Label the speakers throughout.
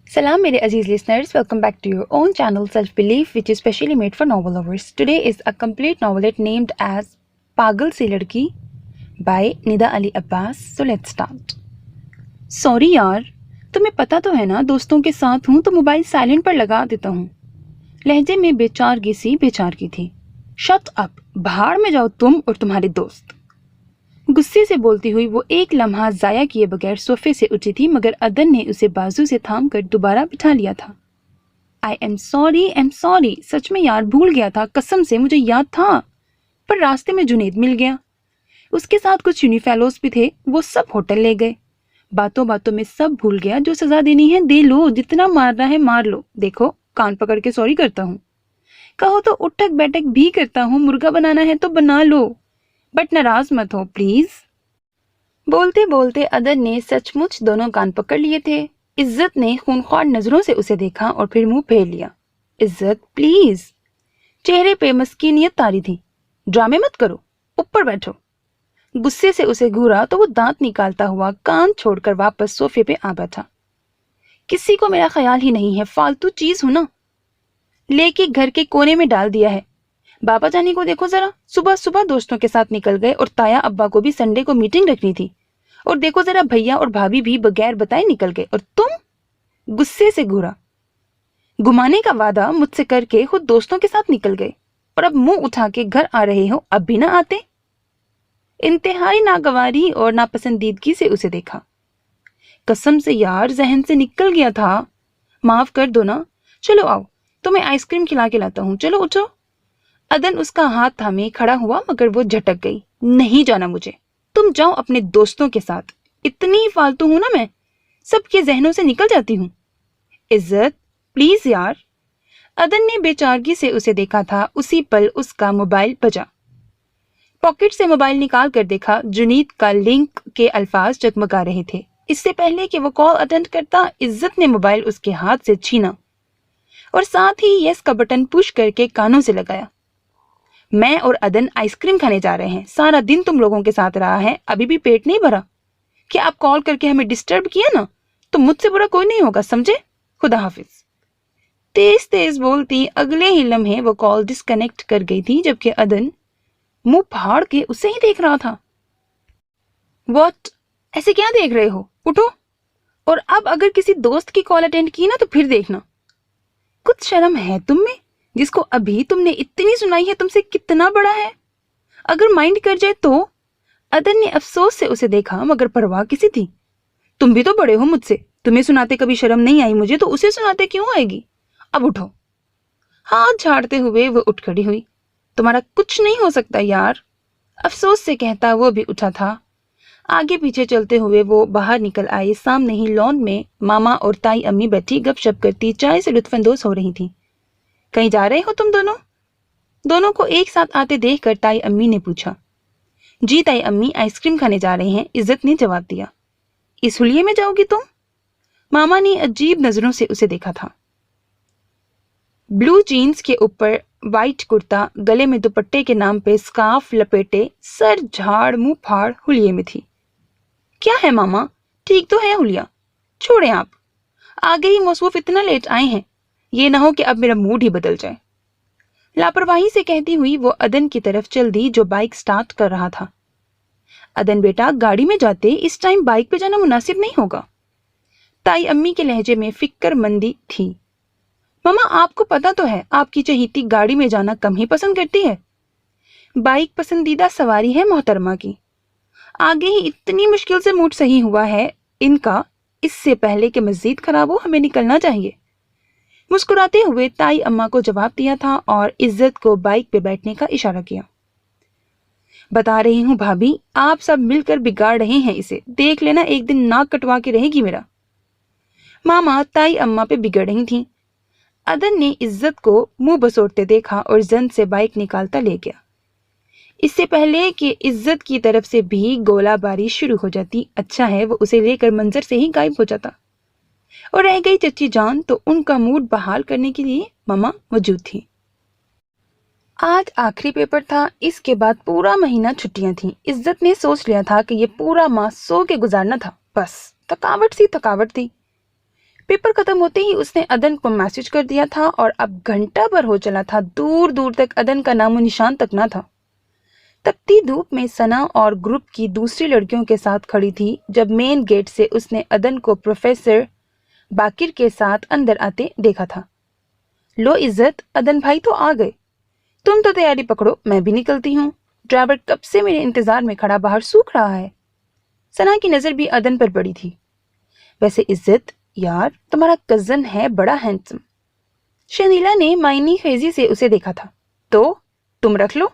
Speaker 1: Salam मेरे अजीज listeners, welcome back to your own channel Self Belief, which is specially made for novel lovers. Today is a complete novelette named as पागल सी लड़की by Nida Ali Abbas. So let's start. Sorry यार, तुम्हें पता तो है ना दोस्तों के साथ हूँ तो मोबाइल साइलेंट पर लगा देता हूँ. लहजे में बेचारगी सी बेचारगी थी. शट अप, बाहर में जाओ तुम और तुम्हारे दोस्त. गुस्से से बोलती हुई वो एक लम्हा जाया किए बगैर सोफे से उठी थी, मगर अदन ने उसे बाजू से थाम कर दोबारा बिठा लिया था. आई एम सॉरी, सच में यार भूल गया था, कसम से मुझे याद था, पर रास्ते में जुनेद मिल गया. उसके साथ कुछ यूनिफेलोज भी थे, वो सब होटल ले गए. बातों बातों में सब भूल गया. जो सजा देनी है दे लो, जितना मारना है मार लो. देखो कान पकड़ के सॉरी करता हूँ, कहो तो उठक बैठक भी करता हूँ, मुर्गा बनाना है तो बना लो, बट नाराज मत हो प्लीज. बोलते बोलते अदन ने सचमुच दोनों कान पकड़ लिए थे. इज्जत ने खूनख्वार नजरों से उसे देखा और फिर मुंह फेर लिया. इज्जत प्लीज. चेहरे पे मस्कीनियत तारी थी. ड्रामे मत करो, ऊपर बैठो. गुस्से से उसे घूरा तो वो दांत निकालता हुआ कान छोड़कर वापस सोफे पे आ बैठा. किसी को मेरा ख्याल ही नहीं है, फालतू चीज हूं ना. लेके घर के कोने में डाल दिया है. बाबा जानी को देखो जरा, सुबह सुबह दोस्तों के साथ निकल गए और ताया अब्बा को भी संडे को मीटिंग रखनी थी. और देखो जरा भैया और भाभी भी बगैर बताए निकल गए और तुम. गुस्से से घूरा. घुमाने का वादा मुझसे करके खुद दोस्तों के साथ निकल गए और अब मुंह उठा के घर आ रहे हो, अब भी ना आते. इंतहाई नागवारी और नापसंदीदगी से उसे देखा. कसम से यार जहन से निकल गया था, माफ कर दो ना. चलो आओ, तुम्हें आइसक्रीम खिला के लाता हूँ, चलो उठो. अदन उसका हाथ थामे खड़ा हुआ, मगर वो झटक गई. नहीं जाना मुझे, तुम जाओ अपने दोस्तों के साथ. इतनी फालतू हूं ना मैं, सबके जहनों से निकल जाती हूँ. इज्जत प्लीज यार. अदन ने बेचारगी से उसे देखा था. उसी पल उसका मोबाइल बजा. पॉकेट से मोबाइल निकाल कर देखा. जुनीद का लिंक के अल्फाज जगमगा रहे थे. इससे पहले कि वो कॉल अटेंड करता, इज्जत ने मोबाइल उसके हाथ से छीना और साथ ही यस का बटन पुश करके कानों से लगाया. मैं और अदन आइसक्रीम खाने जा रहे हैं. सारा दिन तुम लोगों के साथ रहा है, अभी भी पेट नहीं भरा. क्या आप कॉल करके हमें डिस्टर्ब किया ना, तो मुझसे बुरा कोई नहीं होगा, समझे. खुदा हाफिज. तेज तेज बोलती अगले ही लम्हे वो कॉल डिस्कनेक्ट कर गई थी, जबकि अदन मुंह फाड़ के उसे ही देख रहा था. व्हाट, ऐसे क्या देख रहे हो, उठो. और अब अगर किसी दोस्त की कॉल अटेंड की ना तो फिर देखना. कुछ शर्म है तुम में, जिसको अभी तुमने इतनी सुनाई है तुमसे कितना बड़ा है. अगर माइंड कर जाए तो. अदन ने अफसोस से उसे देखा, मगर परवाह किसी थी. तुम भी तो बड़े हो मुझसे, तुम्हें सुनाते कभी शर्म नहीं आई मुझे, तो उसे सुनाते क्यों आएगी. अब उठो. हाथ झाड़ते हुए वो उठ खड़ी हुई. तुम्हारा कुछ नहीं हो सकता यार, अफसोस से कहता वो भी उठा था. आगे पीछे चलते हुए वो बाहर निकल आए. सामने ही लॉन में मामा और ताई अम्मी बैठी गपशप करती चाय से लुत्फानंदोज हो रही थी. कहीं जा रहे हो तुम दोनों. दोनों को एक साथ आते देखकर ताई अम्मी ने पूछा. जी ताई अम्मी, आइसक्रीम खाने जा रहे हैं, इज्जत ने जवाब दिया. इस हुलिये में जाओगी तुम. मामा ने अजीब नजरों से उसे देखा था. ब्लू जीन्स के ऊपर वाइट कुर्ता, गले में दुपट्टे के नाम पे स्कार्फ लपेटे, सर झाड़ मुंह फाड़ हुलिये में थी. क्या है मामा, ठीक तो है हुलिया. छोड़े आप, आगे ही मौसूफ इतना लेट आए हैं, ये ना हो कि अब मेरा मूड ही बदल जाए. लापरवाही से कहती हुई वो अदन की तरफ चल दी, जो बाइक स्टार्ट कर रहा था. अदन बेटा, गाड़ी में जाते इस टाइम बाइक पे जाना मुनासिब नहीं होगा. ताई अम्मी के लहजे में फिक्रमंदी थी. मामा आपको पता तो है आपकी चहीती गाड़ी में जाना कम ही पसंद करती है. बाइक पसंदीदा सवारी है मोहतरमा की. आगे ही इतनी मुश्किल से मूड सही हुआ है इनका, इससे पहले कि मजीद खराब हो हमें निकलना चाहिए. मुस्कुराते हुए ताई अम्मा को जवाब दिया था और इज्जत को बाइक पे बैठने का इशारा किया. बता रही हूँ भाभी, आप सब मिलकर बिगाड़ रहे हैं इसे, देख लेना एक दिन नाक कटवा के रहेगी मेरा. मामा ताई अम्मा पे बिगड़ रही थी. अदन ने इज्जत को मुंह बसोड़ते देखा और जन से बाइक निकालता ले गया. इससे पहले कि इज्जत की तरफ से भी गोलाबारी शुरू हो जाती, अच्छा है वो उसे लेकर मंजर से ही गायब हो जाता. और रह गई चच्ची जान, तो उनका मूड बहाल करने के लिए मम्मा मौजूद थी. आज आखिरी पेपर था, इसके बाद पूरा महीना छुट्टियां थीं. इज्जत ने सोच लिया था कि ये पूरा माह सो के गुजारना था. बस थकावट थी. पेपर खत्म होते ही उसने अदन को मैसेज कर दिया था और अब घंटा भर हो चला था, दूर दूर तक अदन का नामो निशान तक ना था। तपती धूप में सना और ग्रुप की दूसरी लड़कियों के साथ खड़ी थी जब मेन गेट से उसने अदन को प्रोफेसर बाकिर के साथ अंदर आते देखा था। लो इज्जत, अदन भाई तो आ गए। तुम तो तैयारी पकड़ो, मैं भी निकलती हूँ। ड्राइवर कब से मेरे इंतजार में खड़ा बाहर सूख रहा है। सना की नजर भी अदन पर पड़ी थी। वैसे इज्जत यार, तुम्हारा कजन है बड़ा हैंडसम। शनीला ने मायनी खेजी से उसे देखा था। तो तुम रख लो,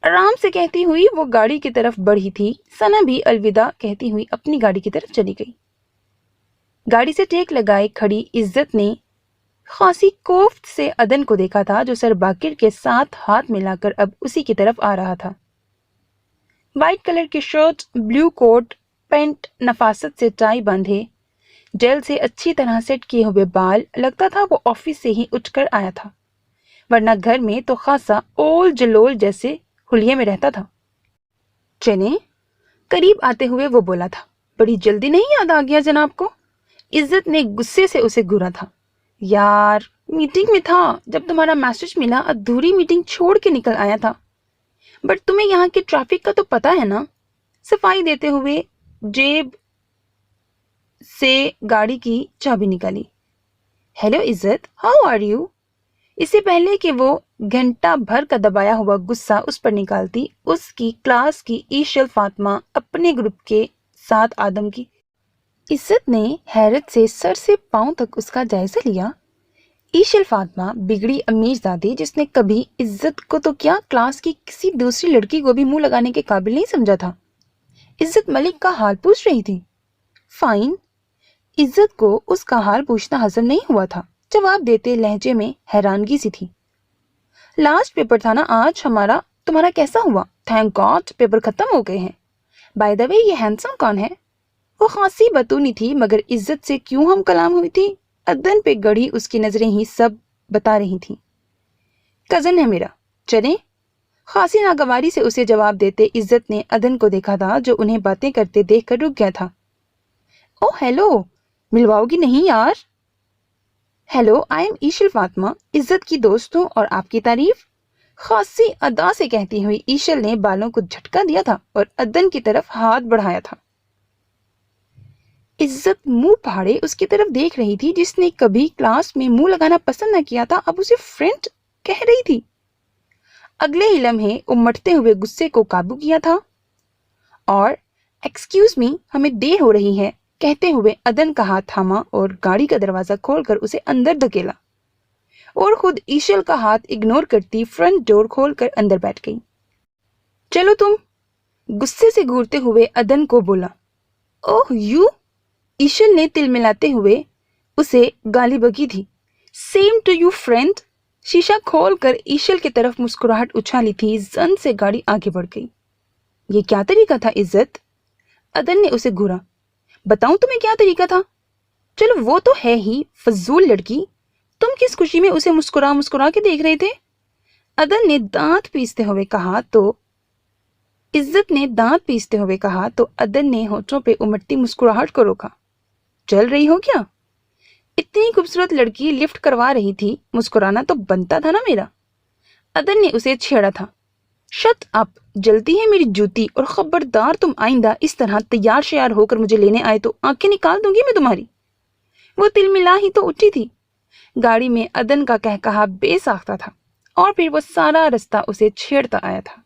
Speaker 1: आराम से कहती हुई वो गाड़ी की तरफ बढ़ी थी। सना भी अलविदा कहती हुई अपनी गाड़ी की तरफ चली गई। गाड़ी से टेक लगाए खड़ी इज्जत ने खासी कोफ्त से अदन को देखा था, जो सर बाकिर के साथ हाथ मिलाकर अब उसी की तरफ आ रहा था। वाइट कलर की शर्ट, ब्लू कोट पैंट, नफासत से टाई बांधे, जेल से अच्छी तरह सेट किए हुए बाल, लगता था वो ऑफिस से ही उठकर आया था, वरना घर में तो खासा ओल जलोल जैसे हुलिये में रहता था। चने, करीब आते हुए वो बोला था। बड़ी जल्दी नहीं याद आ गया जनाब को? इज्जत ने गुस्से से उसे घूरा था। यार, मीटिंग में था, जब तुम्हारा मैसेज मिला अधूरी मीटिंग छोड़ के निकल आया था। बट तुम्हें यहाँ के ट्रैफिक का तो पता है ना? सफाई देते हुए जेब से गाड़ी की चाबी निकाली। हेलो इज्जत, हाउ आर यू? इससे पहले कि वो घंटा भर का दबाया हुआ गुस्सा उस पर निकालती, उसकी क्लास की ईशल फातिमा अपने ग्रुप के साथ आदम की। इज्जत ने हैरत से सर से पांव तक उसका जायजा लिया। ईशल फातिमा बिगड़ी अमीरजादी, जिसने कभी इज्जत को तो क्या क्लास की किसी दूसरी लड़की को भी मुंह लगाने के काबिल नहीं समझा था। इज्जत मलिक का हाल पूछ रही थी। फाइन। इज्जत को उसका हाल पूछना हजम नहीं हुआ था। जवाब देते लहजे में हैरानगी सी थी। लास्ट पेपर था ना आज हमारा, तुम्हारा कैसा हुआ? थैंक गॉड पेपर खत्म हो गए हैं। बाय द वे, ये हैंडसम कौन है? वो खासी बतूनी थी, मगर इज्जत से क्यों हम कलाम हुई थी? अदन पे गड़ी उसकी नजरें ही सब बता रही थी। कजन है मेरा, चले? खासी नागवारी से उसे जवाब देते इज्जत ने अदन को देखा था, जो उन्हें बातें करते देखकर रुक गया था। ओह हेलो, मिलवाओगी नहीं यार? हेलो, आई एम ईशल फातिमा, इज्जत की दोस्त हूँ और आपकी तारीफ। खासी अदा से कहती हुई ईशल ने बालों को झटका दिया था और अदन की तरफ हाथ बढ़ाया था। इज्जत मुंह फाड़े उसकी तरफ देख रही थी, जिसने कभी क्लास में मुंह लगाना पसंद न किया था, अब उसे फ्रेंड कह रही थी। अगले ही लम्हे उमड़ते हुए गुस्से को काबू किया था और एक्सक्यूज मी, हमें देर हो रही है कहते हुए अदन का हाथ थामा और गाड़ी का दरवाजा खोलकर उसे अंदर धकेला और खुद ईशल का हाथ इग्नोर करती फ्रंट डोर खोलकर अंदर बैठ गई। चलो तुम, गुस्से से घूरते हुए अदन को बोला। ओह यू, ईशल ने तिल मिलाते हुए उसे गाली बकी थी। Same to you friend. शीशा खोलकर ईशल की तरफ मुस्कुराहट उछाली थी। जन से गाड़ी आगे बढ़ गई। ये क्या तरीका था इज्जत? अदन ने उसे घूरा। बताऊं तुम्हें क्या तरीका था? चलो वो तो है ही फजूल लड़की, तुम किस खुशी में उसे मुस्कुरा मुस्कुरा के देख रहे थे? अदन ने दांत पीसते हुए कहा तो इज्जत ने दांत पीसते हुए कहा तो अदन ने होठों पे उमड़ती मुस्कुराहट को रोका। चल रही हो क्या? इतनी खूबसूरत लड़की लिफ्ट करवा रही थी, मुस्कुराना तो बनता था ना मेरा। अदन ने उसे छेड़ा था। शट अप, जलती है मेरी जूती, और खबरदार तुम आइंदा इस तरह तैयार श्यार होकर मुझे लेने आए तो आंखें निकाल दूंगी मैं तुम्हारी। वो तिलमिला ही तो उठी थी। गाड़ी में अदन का कहकहा बेसाख्ता था और फिर वो सारा रास्ता उसे छेड़ता आया था।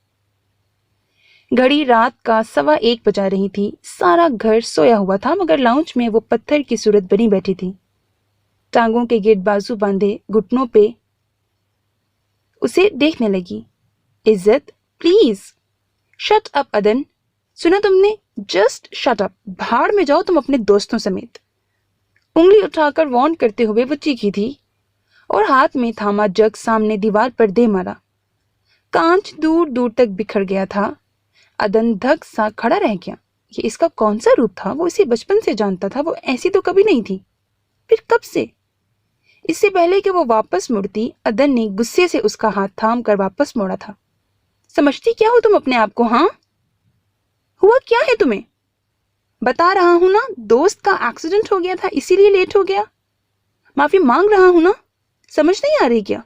Speaker 1: घड़ी रात का 1:15 बजा रही थी। सारा घर सोया हुआ था, मगर लाउंज में वो पत्थर की सूरत बनी बैठी थी, टांगों के गेट बाजू बांधे, घुटनों पे उसे देखने लगी। इज्जत प्लीज। शट अप अदन, सुना तुमने? जस्ट शट अप, भाड़ में जाओ तुम अपने दोस्तों समेत। उंगली उठाकर वार्न करते हुए वो चीखी थी और हाथ में थामा जग सामने दीवार पर दे मारा। कांच दूर दूर तक बिखर गया था। अदन धक सा खड़ा रह गया। ये इसका कौन सा रूप था? वो इसे बचपन से जानता था, वो ऐसी तो कभी नहीं थी। फिर कब से? इससे पहले कि वो वापस मुड़ती, अदन ने गुस्से से उसका हाथ थाम कर वापस मोड़ा था। समझती क्या हो तुम अपने आप को? हाँ, हुआ क्या है तुम्हें? बता रहा हूं ना, दोस्त का एक्सीडेंट हो गया था इसीलिए लेट हो गया। माफी मांग रहा हूं ना, समझ नहीं आ रही क्या?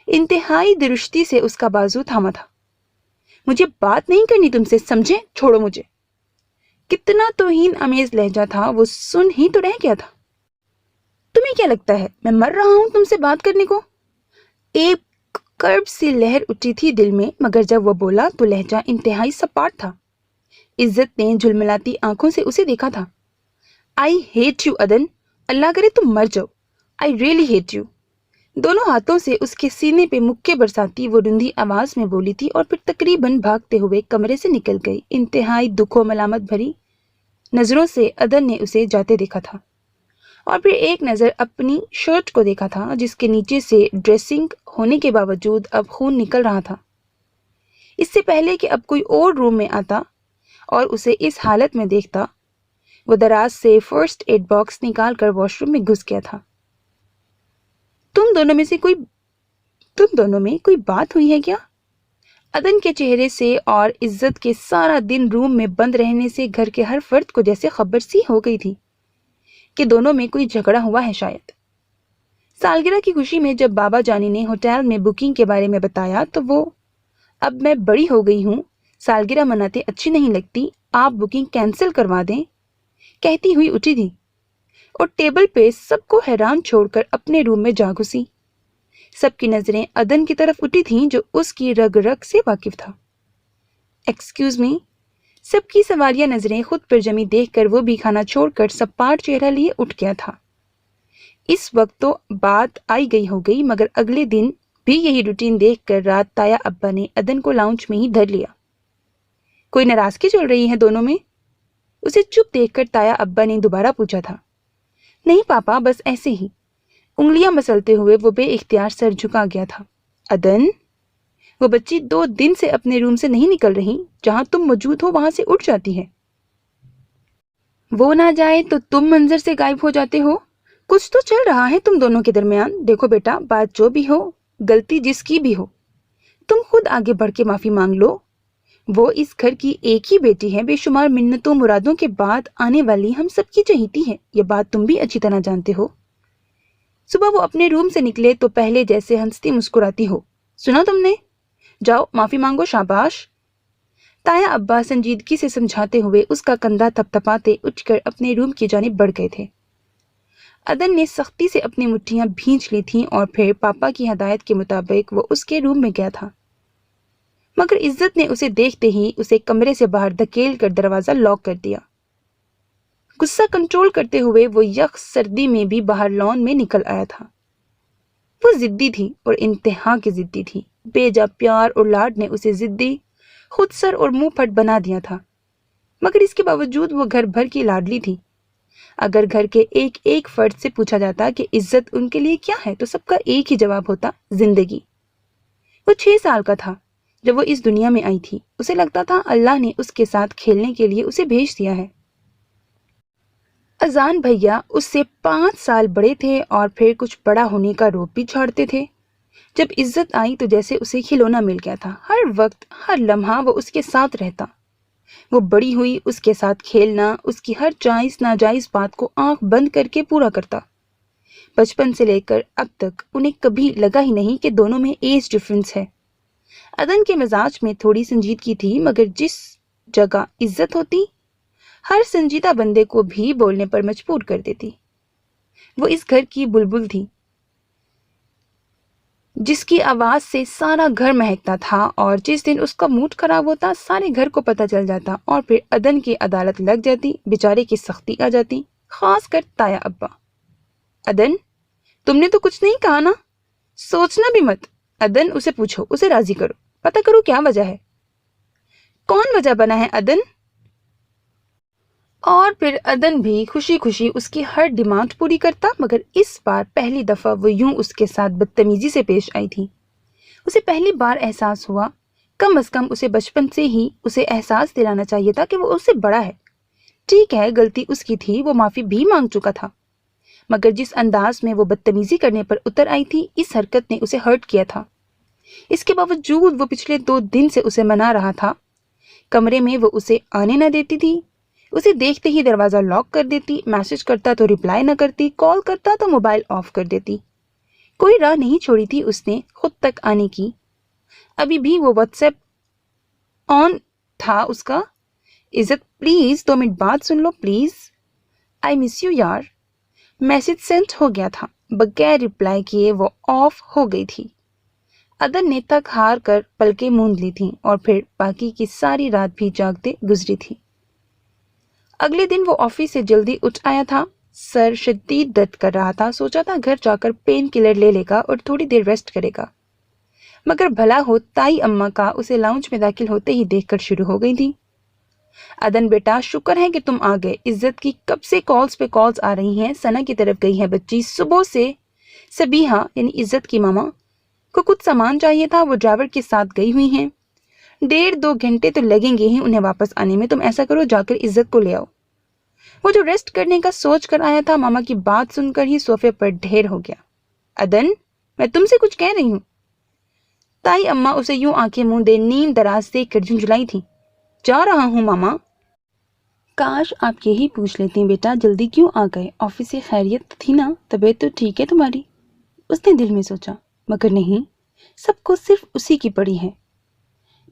Speaker 1: इंतहाई दुरुस्ती से उसका बाजू थामा था। मुझे बात नहीं करनी तुमसे, समझे? छोड़ो मुझे। कितना तौहीन अमेज लहजा था, वो सुन ही तो रह गया था। तुम्हें क्या लगता है मैं मर रहा हूं तुमसे बात करने को? एक कर्ब सी लहर उठी थी दिल में, मगर जब वो बोला तो लहजा इंतहाई सपाट था। इज्जत ने झुलमिलाती आंखों से उसे देखा था। आई हेट यू अदन, अल्लाह करे तुम मर जाओ। I really hate you. दोनों हाथों से उसके सीने पे मुक्के बरसाती वो रुंधी आवाज में बोली थी और फिर तकरीबन भागते हुए कमरे से निकल गई। इंतहाई दुखो मलामत भरी नजरों से अदन ने उसे जाते देखा था और फिर एक नजर अपनी शर्ट को देखा था, जिसके नीचे से ड्रेसिंग होने के बावजूद अब खून निकल रहा था। इससे पहले कि अब कोई और रूम में आता और उसे इस हालत में देखता, वो दराज से फर्स्ट एड बॉक्स निकाल कर वॉशरूम में घुस गया था। तुम दोनों में कोई बात हुई है क्या? अदन के चेहरे से और इज्जत के सारा दिन रूम में बंद रहने से घर के हर फर्द को जैसे खबर सी हो गई थी कि दोनों में कोई झगड़ा हुआ है शायद। सालगिरह की खुशी में जब बाबा जानी ने होटल में बुकिंग के बारे में बताया तो वो, अब मैं बड़ी हो गई हूँ, सालगिरह मनाते अच्छी नहीं लगती, आप बुकिंग कैंसिल करवा दें, कहती हुई उठी थी और टेबल पे सबको हैरान छोड़कर अपने रूम में जा घुसी। सबकी नजरें अदन की तरफ उठी थीं जो उसकी रग रग से वाकिफ था। Excuse me. सबकी सवालिया नजरें खुद पर जमी देखकर वो भी खाना छोड़कर सपाट चेहरा लिए उठ गया था। इस वक्त तो बात आई गई हो गई, मगर अगले दिन भी यही रूटीन देखकर रात ताया अब्बा ने अदन को लाउंज में ही धर लिया। कोई नाराजगी चल रही है दोनों में? उसे चुप देखकर ताया अब्बा ने दोबारा पूछा था। नहीं पापा, बस ऐसे ही। उंगलियां मसलते हुए वो बेइख्तियार सर झुका गया था। अदन, वो बच्ची 2 दिन से अपने रूम से नहीं निकल रही, जहां तुम मौजूद हो वहां से उठ जाती है। वो ना जाए तो तुम मंजर से गायब हो जाते हो। कुछ तो चल रहा है तुम दोनों के दरमियान। देखो बेटा, बात जो भी हो, गलती जिसकी भी हो, तुम खुद आगे बढ़ के माफी मांग लो। वो इस घर की एक ही बेटी है, बेशुमार मिन्नतों मुरादों के बाद आने वाली हम सबकी चहेती है। ये बात तुम भी अच्छी तरह जानते हो। सुबह वो अपने रूम से निकले तो पहले जैसे हंसती मुस्कुराती हो। सुना तुमने? जाओ माफी मांगो, शाबाश। ताया अब्बा संजीदगी से समझाते हुए उसका कंधा थपथपाते उठकर अपने रूम की जानिब बढ़ गए थे। अदन ने सख्ती से अपनी मुट्ठियां भींच ली थीं और फिर पापा की हदायत के मुताबिक वो उसके रूम में गया था, मगर इज्जत ने उसे देखते ही उसे कमरे से बाहर धकेल कर दरवाजा लॉक कर दिया। गुस्सा कंट्रोल करते हुए वो यख सर्दी में भी बाहर लॉन में निकल आया था। वो जिद्दी थी और इंतहा की जिद्दी थी। बेजा प्यार और लाड ने उसे जिद्दी, खुदसर और मुंह फट बना दिया था, मगर इसके बावजूद वो घर भर की लाडली थी। अगर घर के एक एक फर्द से पूछा जाता कि इज्जत उनके लिए क्या है तो सबका एक ही जवाब होता, जिंदगी। वो 6 साल का था जब वो इस दुनिया में आई थी। उसे लगता था अल्लाह ने उसके साथ खेलने के लिए उसे भेज दिया है। अजान भैया उससे 5 साल बड़े थे और फिर कुछ बड़ा होने का रोप भी झाड़ते थे। जब इज्जत आई तो जैसे उसे खिलौना मिल गया था। हर वक्त हर लम्हा वो उसके साथ रहता। वो बड़ी हुई उसके साथ खेलना, उसकी हर जायज नाजायज बात को आंख बंद करके पूरा करता। बचपन से लेकर अब तक उन्हें कभी लगा ही नहीं कि दोनों में एज डिफरेंस है। अदन के मिजाज में थोड़ी संजीदगी थी, मगर जिस जगह इज्जत होती हर संजीदा बंदे को भी बोलने पर मजबूर कर देती। वो इस घर की बुलबुल थी जिसकी आवाज से सारा घर महकता था, और जिस दिन उसका मूड खराब होता सारे घर को पता चल जाता और फिर अदन की अदालत लग जाती, बेचारे की सख्ती आ जाती, खास कर ताया अब्बा। अदन, तुमने तो कुछ नहीं कहा ना? सोचना भी मत। अदन, उसे पूछो, उसे राजी करो, पता करो क्या वजह है। कौन वजह बना है अदन? और फिर अदन भी खुशी खुशी उसकी हर डिमांड पूरी करता, मगर इस बार पहली दफा वो यूं उसके साथ बदतमीजी से पेश आई थी। उसे पहली बार एहसास हुआ, कम अज कम उसे बचपन से ही उसे एहसास दिलाना चाहिए था कि वो उससे बड़ा है। ठीक है, गलती उसकी थी, वो माफी भी मांग चुका था, मगर जिस अंदाज में वो बदतमीजी करने पर उतर आई थी, इस हरकत ने उसे हर्ट किया था। इसके बावजूद वो पिछले 2 दिन से उसे मना रहा था। कमरे में वो उसे आने न देती थी, उसे देखते ही दरवाज़ा लॉक कर देती, मैसेज करता तो रिप्लाई न करती, कॉल करता तो मोबाइल ऑफ कर देती। कोई राह नहीं छोड़ी थी उसने खुद तक आने की। अभी भी वो व्हाट्सएप ऑन था उसका। इज्जत प्लीज़ 2 मिनट बात सुन लो प्लीज़, आई मिस यू यार। मैसेज सेंड हो गया था, बगैर रिप्लाई किए वो ऑफ हो गई थी। अदन ने थक हार कर पलकें मूंद ली थीं और फिर बाकी की सारी रात भी जागते गुजरी थी। अगले दिन वो ऑफिस से जल्दी उठ आया था। सर शदीद दर्द कर रहा था। सोचा था घर जाकर पेन किलर ले लेगा और थोड़ी देर रेस्ट करेगा, मगर भला हो ताई अम्मा का उसे लाउंज में दाखिल होते ही देखकर शुरू हो गई थी। अदन बेटा, शुक्र है कि तुम आ गए। इज्जत की कब से कॉल्स पे कॉल्स आ रही हैं। सना की तरफ गई है बच्ची सुबह से। सबीहा यानी इज्जत की मामा को कुछ सामान चाहिए था, वो ड्राइवर के साथ गई हुई हैं। 1.5-2 घंटे तो लगेंगे ही उन्हें वापस आने में। तुम ऐसा करो, जाकर इज्जत को ले आओ। वो जो रेस्ट करने का सोच कर आया था, मामा की बात सुनकर ही सोफे पर ढेर हो गया। अदन, मैं तुमसे कुछ कह रही हूँ। ताई अम्मा उसे यूं आंखें मूंदे नींद दराज देख कर झुंझुलाई थी। जा रहा हूँ मामा। काश आप यही पूछ लेती बेटा, जल्दी क्यों आ गए? ऑफिस से खैरियत थी ना? तबीयत तो ठीक है तुम्हारी? उसने दिल में सोचा, मगर नहीं, सबको सिर्फ उसी की पड़ी है।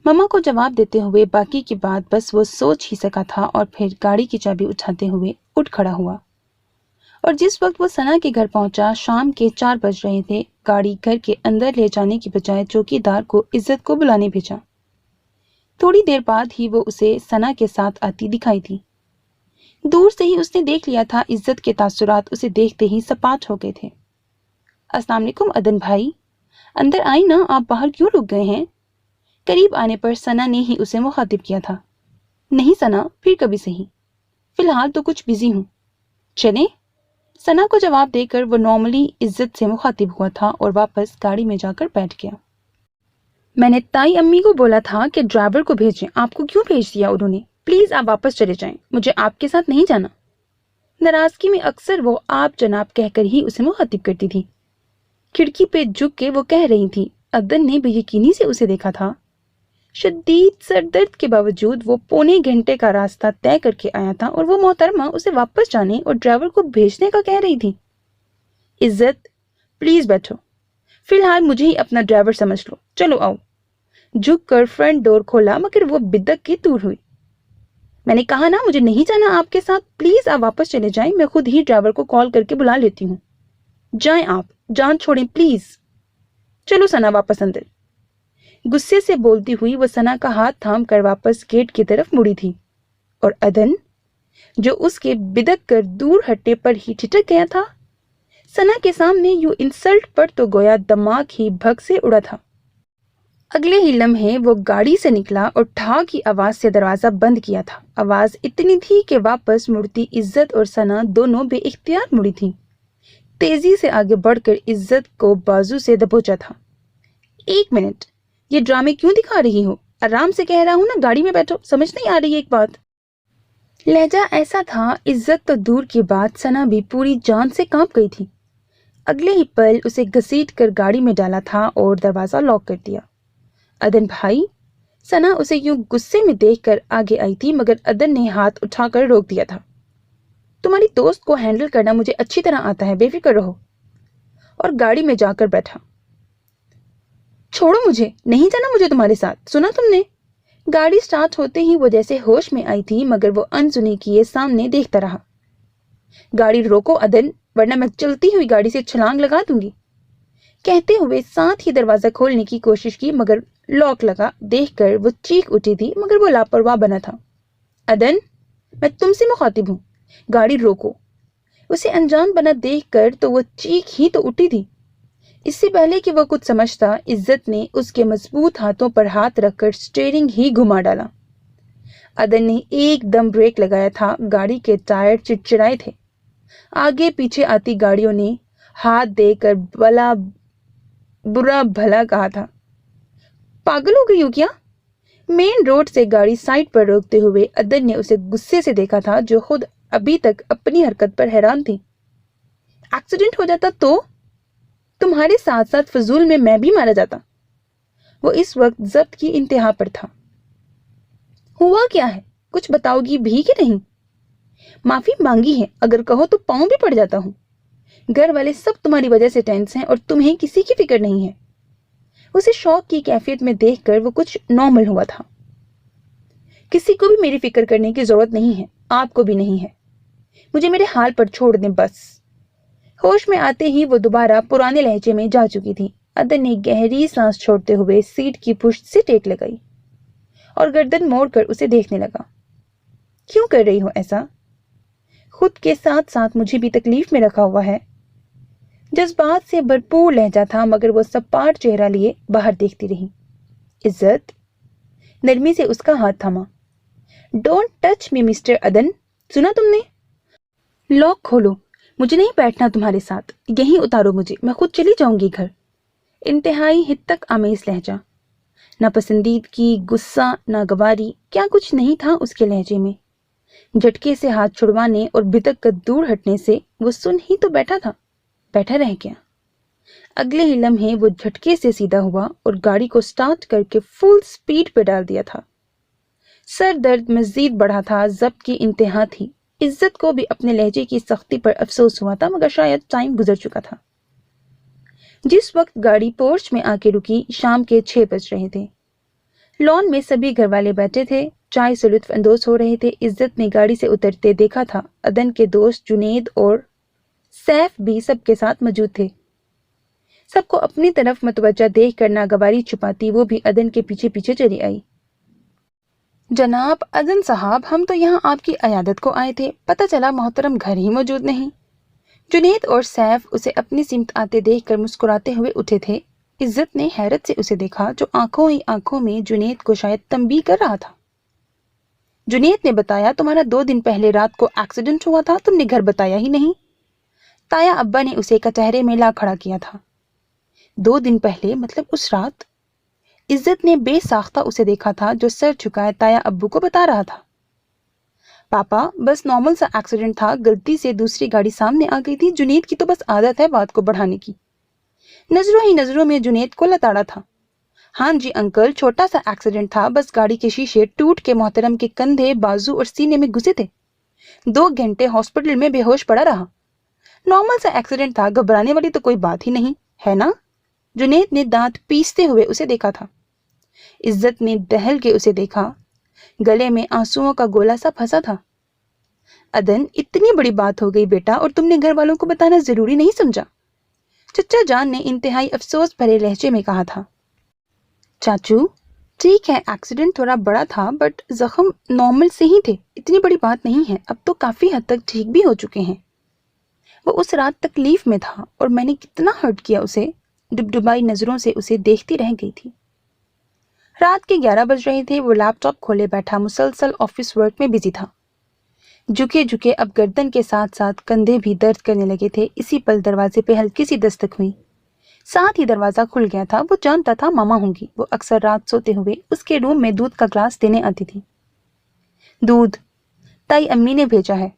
Speaker 1: मम्मा को जवाब देते हुए बाकी की बात बस वो सोच ही सका था और फिर गाड़ी की चाबी उठाते हुए उठ खड़ा हुआ। और जिस वक्त वो सना के घर पहुंचा, शाम के 4 बज रहे थे। गाड़ी घर के अंदर ले जाने की बजाय चौकीदार को इज्जत को बुलाने भेजा। थोड़ी देर बाद ही वो उसे सना के साथ आती दिखाई थी। दूर से ही उसने देख लिया था इज्जत के तासुरात उसे देखते ही सपाट हो गए थे। अस्सलाम वालेकुम अदन भाई, अंदर आई ना, आप बाहर क्यों रुक गए हैं? करीब आने पर सना ने ही उसे मुखातिब किया था। नहीं सना, फिर कभी सही, फिलहाल तो कुछ बिजी हूँ, चलें? सना को जवाब देकर वो नॉर्मली इज्जत से मुखातिब हुआ था और वापस गाड़ी में जाकर बैठ गया। मैंने ताई अम्मी को बोला था कि ड्राइवर को भेजें, आपको क्यों भेज दिया उन्होंने? प्लीज आप वापस चले जाएं, मुझे आपके साथ नहीं जाना। नाराजगी में अक्सर वो आप जनाब कहकर ही उसे मुखातिब करती थी। खिड़की पे झुक के वो कह रही थी। अदन ने बेयकीनी से उसे देखा था। शदीद सरदर्द के बावजूद वो पौने घंटे का रास्ता तय करके आया था और वो मोहतरमा उसे वापस जाने और ड्राइवर को भेजने का कह रही थी। इज्जत प्लीज बैठो, फिलहाल मुझे ही अपना ड्राइवर समझ लो, चलो आओ। झुक कर फ्रंट डोर खोला, मगर वो बिदक के दूर हुई। मैंने कहा ना, मुझे नहीं जाना आपके साथ, प्लीज आप वापस चले जाएं, मैं खुद ही ड्राइवर को कॉल करके बुला लेती हूँ। जाएं आप, जान छोड़ें प्लीज। चलो सना वापस अंदर। गुस्से से बोलती हुई वो सना का हाथ थाम कर वापस गेट की तरफ मुड़ी थी और अदन, जो उसके बिदक कर दूर हटने पर ही ठिठक गया था, सना के सामने यूं इंसल्ट पर तो गोया दिमाग ही भग से उड़ा था। अगले ही लम्हे वो गाड़ी से निकला और ठा की आवाज से दरवाजा बंद किया था। आवाज इतनी थी कि वापस मुड़ती इज्जत और सना दोनों बेइख्तियार मुड़ी थी। तेजी से आगे बढ़कर इज्जत को बाजू से दबोचा था। 1 मिनट, ये ड्रामे क्यों दिखा रही हो? आराम से कह रहा हूं ना, गाड़ी में बैठो, समझ नहीं आ रही एक बात? लहजा ऐसा था, इज्जत तो दूर की बात, सना भी पूरी जान से कांप गई थी। अगले ही पल उसे घसीट कर गाड़ी में डाला था और दरवाजा लॉक कर दिया। अदन भाई, सना उसे यूं गुस्से में देखकर आगे आई थी, मगर अदन ने हाथ उठाकर रोक दिया था। तुम्हारी दोस्त को हैंडल करना मुझे अच्छी तरह आता है, बेफिक्र रहो। और गाड़ी में जाकर बैठा। छोड़ो मुझे, नहीं जाना मुझे तुम्हारे साथ, सुना तुमने? गाड़ी स्टार्ट होते ही वो जैसे होश में आई थी, मगर वो अनसुनी किए सामने देखता रहा। गाड़ी रोको अदन, वरना मैं चलती हुई गाड़ी से छलांग लगा दूंगी। कहते हुए साथ ही दरवाजा खोलने की कोशिश की, मगर लॉक लगा देखकर वो चीख उठी थी, मगर वो लापरवाह बना था। अदन, मैं तुमसे मुखातिब हूं, गाड़ी रोको। उसे अनजान बना देखकर तो वो चीख ही तो उठी थी। इससे पहले कि वो कुछ समझता, इज्जत ने उसके मजबूत हाथों पर हाथ रखकर स्टीयरिंग ही घुमा डाला। अदन ने एकदम ब्रेक लगाया था। गाड़ी के टायर चिड़चिड़ाए थे। आगे पीछे आती गाड़ियों ने हाथ देकर भला बुरा भला कहा था। पागल हो गई हो क्या? मेन रोड से गाड़ी साइड पर रोकते हुए अदन ने उसे गुस्से से देखा था, जो खुद अभी तक अपनी हरकत पर हैरान थी। एक्सीडेंट हो जाता तो तुम्हारे साथ साथ फजूल में मैं भी मारा जाता। वो इस वक्त जब्त की इंतहा पर था। हुआ क्या है, कुछ बताओगी भी कि नहीं? माफी मांगी है, अगर कहो तो पाँव भी पड़ जाता हूँ। घर वाले सब तुम्हारी वजह से टेंस हैं और तुम्हें किसी की फिक्र नहीं है। उसे शौक की कैफियत में देखकर वो कुछ नॉर्मल हुआ था। किसी को भी मेरी फिक्र करने की जरूरत नहीं है, आपको भी नहीं है। मुझे मेरे हाल पर छोड़ दें बस। होश में आते ही वो दोबारा पुराने लहजे में जा चुकी थी। अदन ने गहरी सांस छोड़ते हुए सीट की पुश्त से टेक लगाई और गर्दन मोड़कर उसे देखने लगा। क्यों कर रही हो ऐसा? खुद के साथ साथ मुझे भी तकलीफ में रखा हुआ है। जज्बात से भरपूर लहजा था, मगर वो सपाट चेहरा लिए बाहर देखती रही। इज्जत नरमी से उसका हाथ थामा। डोंट टच मी मिस्टर अदन, सुना तुमने? लॉक खोलो, मुझे नहीं बैठना तुम्हारे साथ, यहीं उतारो मुझे, मैं खुद चली जाऊंगी घर। इंतहाई हित्तक आमेज लहजा, नापसंदीदगी, गुस्सा, नागवारी, क्या कुछ नहीं था उसके लहजे में। झटके से हाथ छुड़वाने और बिदक कर दूर हटने से वो सुन ही तो बैठा था, बैठा रह गया। अगले ही लम्हे वो झटके से सीधा हुआ और गाड़ी को स्टार्ट करके फुल स्पीड पे डाल दिया था। सर दर्द मजीद बढ़ा था, जब्त की इंतहा थी। इज्जत को भी अपने लहजे की सख्ती पर अफसोस हुआ था, मगर शायद टाइम गुजर चुका था। जिस वक्त गाड़ी पोर्च में आके रुकी, शाम के 6 बज रहे थे। लॉन में सभी घर वाले बैठे थे, चाय से लुत्फ अंदोज हो रहे थे। इज्जत ने गाड़ी से उतरते देखा था। अदन के दोस्त जुनेद और सैफ भी सबके साथ मौजूद थे। सबको अपनी तरफ मतवज्जा देख कर नागवारी छुपाती वो भी अदन के पीछे पीछे चली आई। जनाब अदन साहब, हम तो यहाँ आपकी अयादत को आए थे, पता चला मोहतरम घर ही मौजूद नहीं। जुनेद और सैफ उसे अपनी सिमत आते देखकर मुस्कुराते हुए उठे थे। इज्जत ने हैरत से उसे देखा, जो आंखों ही आंखों में जुनेद को शायद तंबीह कर रहा था। जुनेद ने बताया, तुम्हारा 2 दिन पहले रात को एक्सीडेंट हुआ था, तुमने घर बताया ही नहीं। ताया अब्बा ने उसे कचहरे में ला खड़ा किया था। 2 दिन पहले मतलब उस रात? इज्जत ने बेसाख्ता उसे देखा था, जो सर झुकाए ताया अब्बू को बता रहा था। पापा, बस नॉर्मल सा एक्सीडेंट था, गलती से दूसरी गाड़ी सामने आ गई थी। जुनेद की तो बस आदत है बात को बढ़ाने की। नजरों ही नजरों में जुनेद को लताड़ा था। हाँ जी अंकल, छोटा सा एक्सीडेंट था, बस गाड़ी के शीशे टूट के मोहतरम के कंधे, बाजू और सीने में घुसे थे। 2 घंटे हॉस्पिटल में बेहोश पड़ा रहा। नॉर्मल सा एक्सीडेंट था, घबराने वाली तो कोई बात ही नहीं है ना? जुनेद ने दांत पीसते हुए उसे देखा था। इज्जत ने दहल के उसे देखा, गले में आंसुओं का गोला सा फंसा था। अदन, इतनी बड़ी बात हो गई बेटा, और तुमने घर वालों को बताना जरूरी नहीं समझा? चचा जान ने इंतहाई अफसोस भरे लहजे में कहा था। चाचू, ठीक है एक्सीडेंट थोड़ा बड़ा था, बट जख्म नॉर्मल से ही थे, इतनी बड़ी बात नहीं है, अब तो काफी हद तक ठीक भी हो चुके हैं। वो उस रात तकलीफ में था और मैंने कितना हर्ट किया उसे। डुबडुबाई नजरों से उसे देखती रह गई थी। रात के 11 बज रहे थे। वो लैपटॉप खोले बैठा मुसलसल ऑफिस वर्क में बिजी था। झुके झुके अब गर्दन के साथ साथ कंधे भी दर्द करने लगे थे। इसी पल दरवाजे पे हल्की सी दस्तक हुई, साथ ही दरवाजा खुल गया था। वो जानता था मामा होंगी। वो अक्सर रात सोते हुए उसके रूम में दूध का ग्लास देने आती थी। दूध ताई अम्मी ने भेजा है।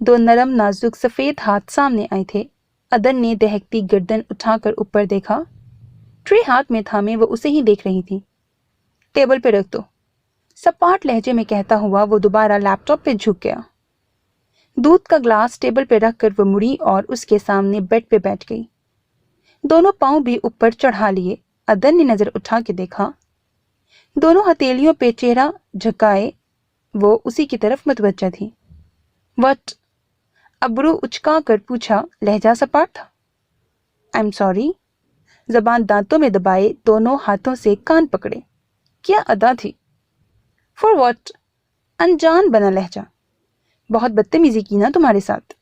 Speaker 1: 2 नरम नाजुक सफेद हाथ सामने आए थे। अदन ने दहकती गर्दन उठाकर ऊपर देखा। ट्रे हाथ में थामे वो उसे ही देख रही थी। टेबल पे रख दो, सपाट लहजे में कहता हुआ वो दोबारा लैपटॉप पे झुक गया। दूध का ग्लास टेबल पे रखकर वो मुड़ी और उसके सामने बेड पे बैठ गई। दोनों पांव भी ऊपर चढ़ा लिए। अदन ने नजर उठा के देखा। दोनों हथेलियों पे चेहरा झुकाए वो उसी की तरफ मतवज्जा थी। वट? अब्रू उचका कर पूछा, लहजा सपाट था। I am sorry. जबान दांतों में दबाए दोनों हाथों से कान पकड़े। क्या अदा थी? For what? अनजान बना लहजा। बहुत बदतमीजी की ना तुम्हारे साथ।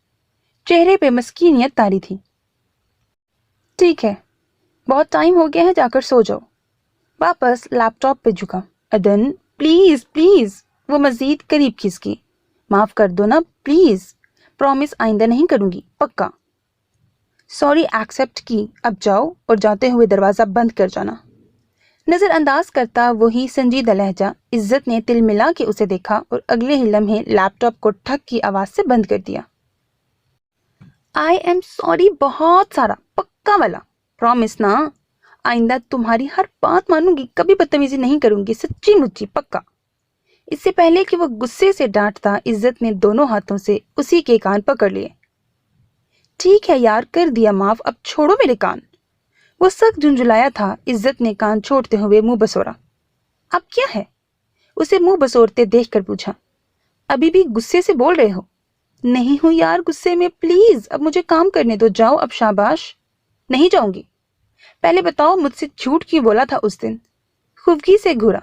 Speaker 1: चेहरे पे मस्कीनियत तारी थी। ठीक है, बहुत टाइम हो गया है, जाकर सो जाओ। वापस लैपटॉप पे झुका। अदन प्लीज प्लीज। वो मजीद करीब खिसकी। माफ कर दो ना प्लीज, प्रॉमिस आइंदा नहीं करूंगी, पक्का। सॉरी एक्सेप्ट की, अब जाओ और जाते हुए दरवाजा बंद कर जाना। नजरअंदाज करता वही संजीदा लहजा। इज्जत ने तिल मिला के उसे देखा और अगले ही लम्हे लैपटॉप को ठक की आवाज से बंद कर दिया। आई एम सॉरी, बहुत सारा, पक्का वाला, प्रॉमिस ना। आइंदा तुम्हारी हर बात मानूंगी, कभी बदतमीजी नहीं करूंगी, सच्ची मुच्ची पक्का। اس سے پہلے کہ وہ غصے سے ڈانٹتا، عزت نے دونوں ہاتھوں سے اسی کے کان پکڑ لیے۔ ٹھیک ہے یار، کر دیا معاف، اب چھوڑو میرے کان۔ وہ سخت جھنجھلایا تھا۔ عزت نے کان چھوڑتے ہوئے منہ بسورا۔ اب کیا ہے؟ اسے منہ بسورتے دیکھ کر پوچھا۔ ابھی بھی غصے سے بول رہے ہو؟ نہیں ہوں یار غصے میں، پلیز اب مجھے کام کرنے دو، جاؤ اب شاباش۔ نہیں جاؤں گی۔ پہلے بتاؤ مجھ سے جھوٹ کیوں بولا تھا اس دن؟ خفگی سے گھورا۔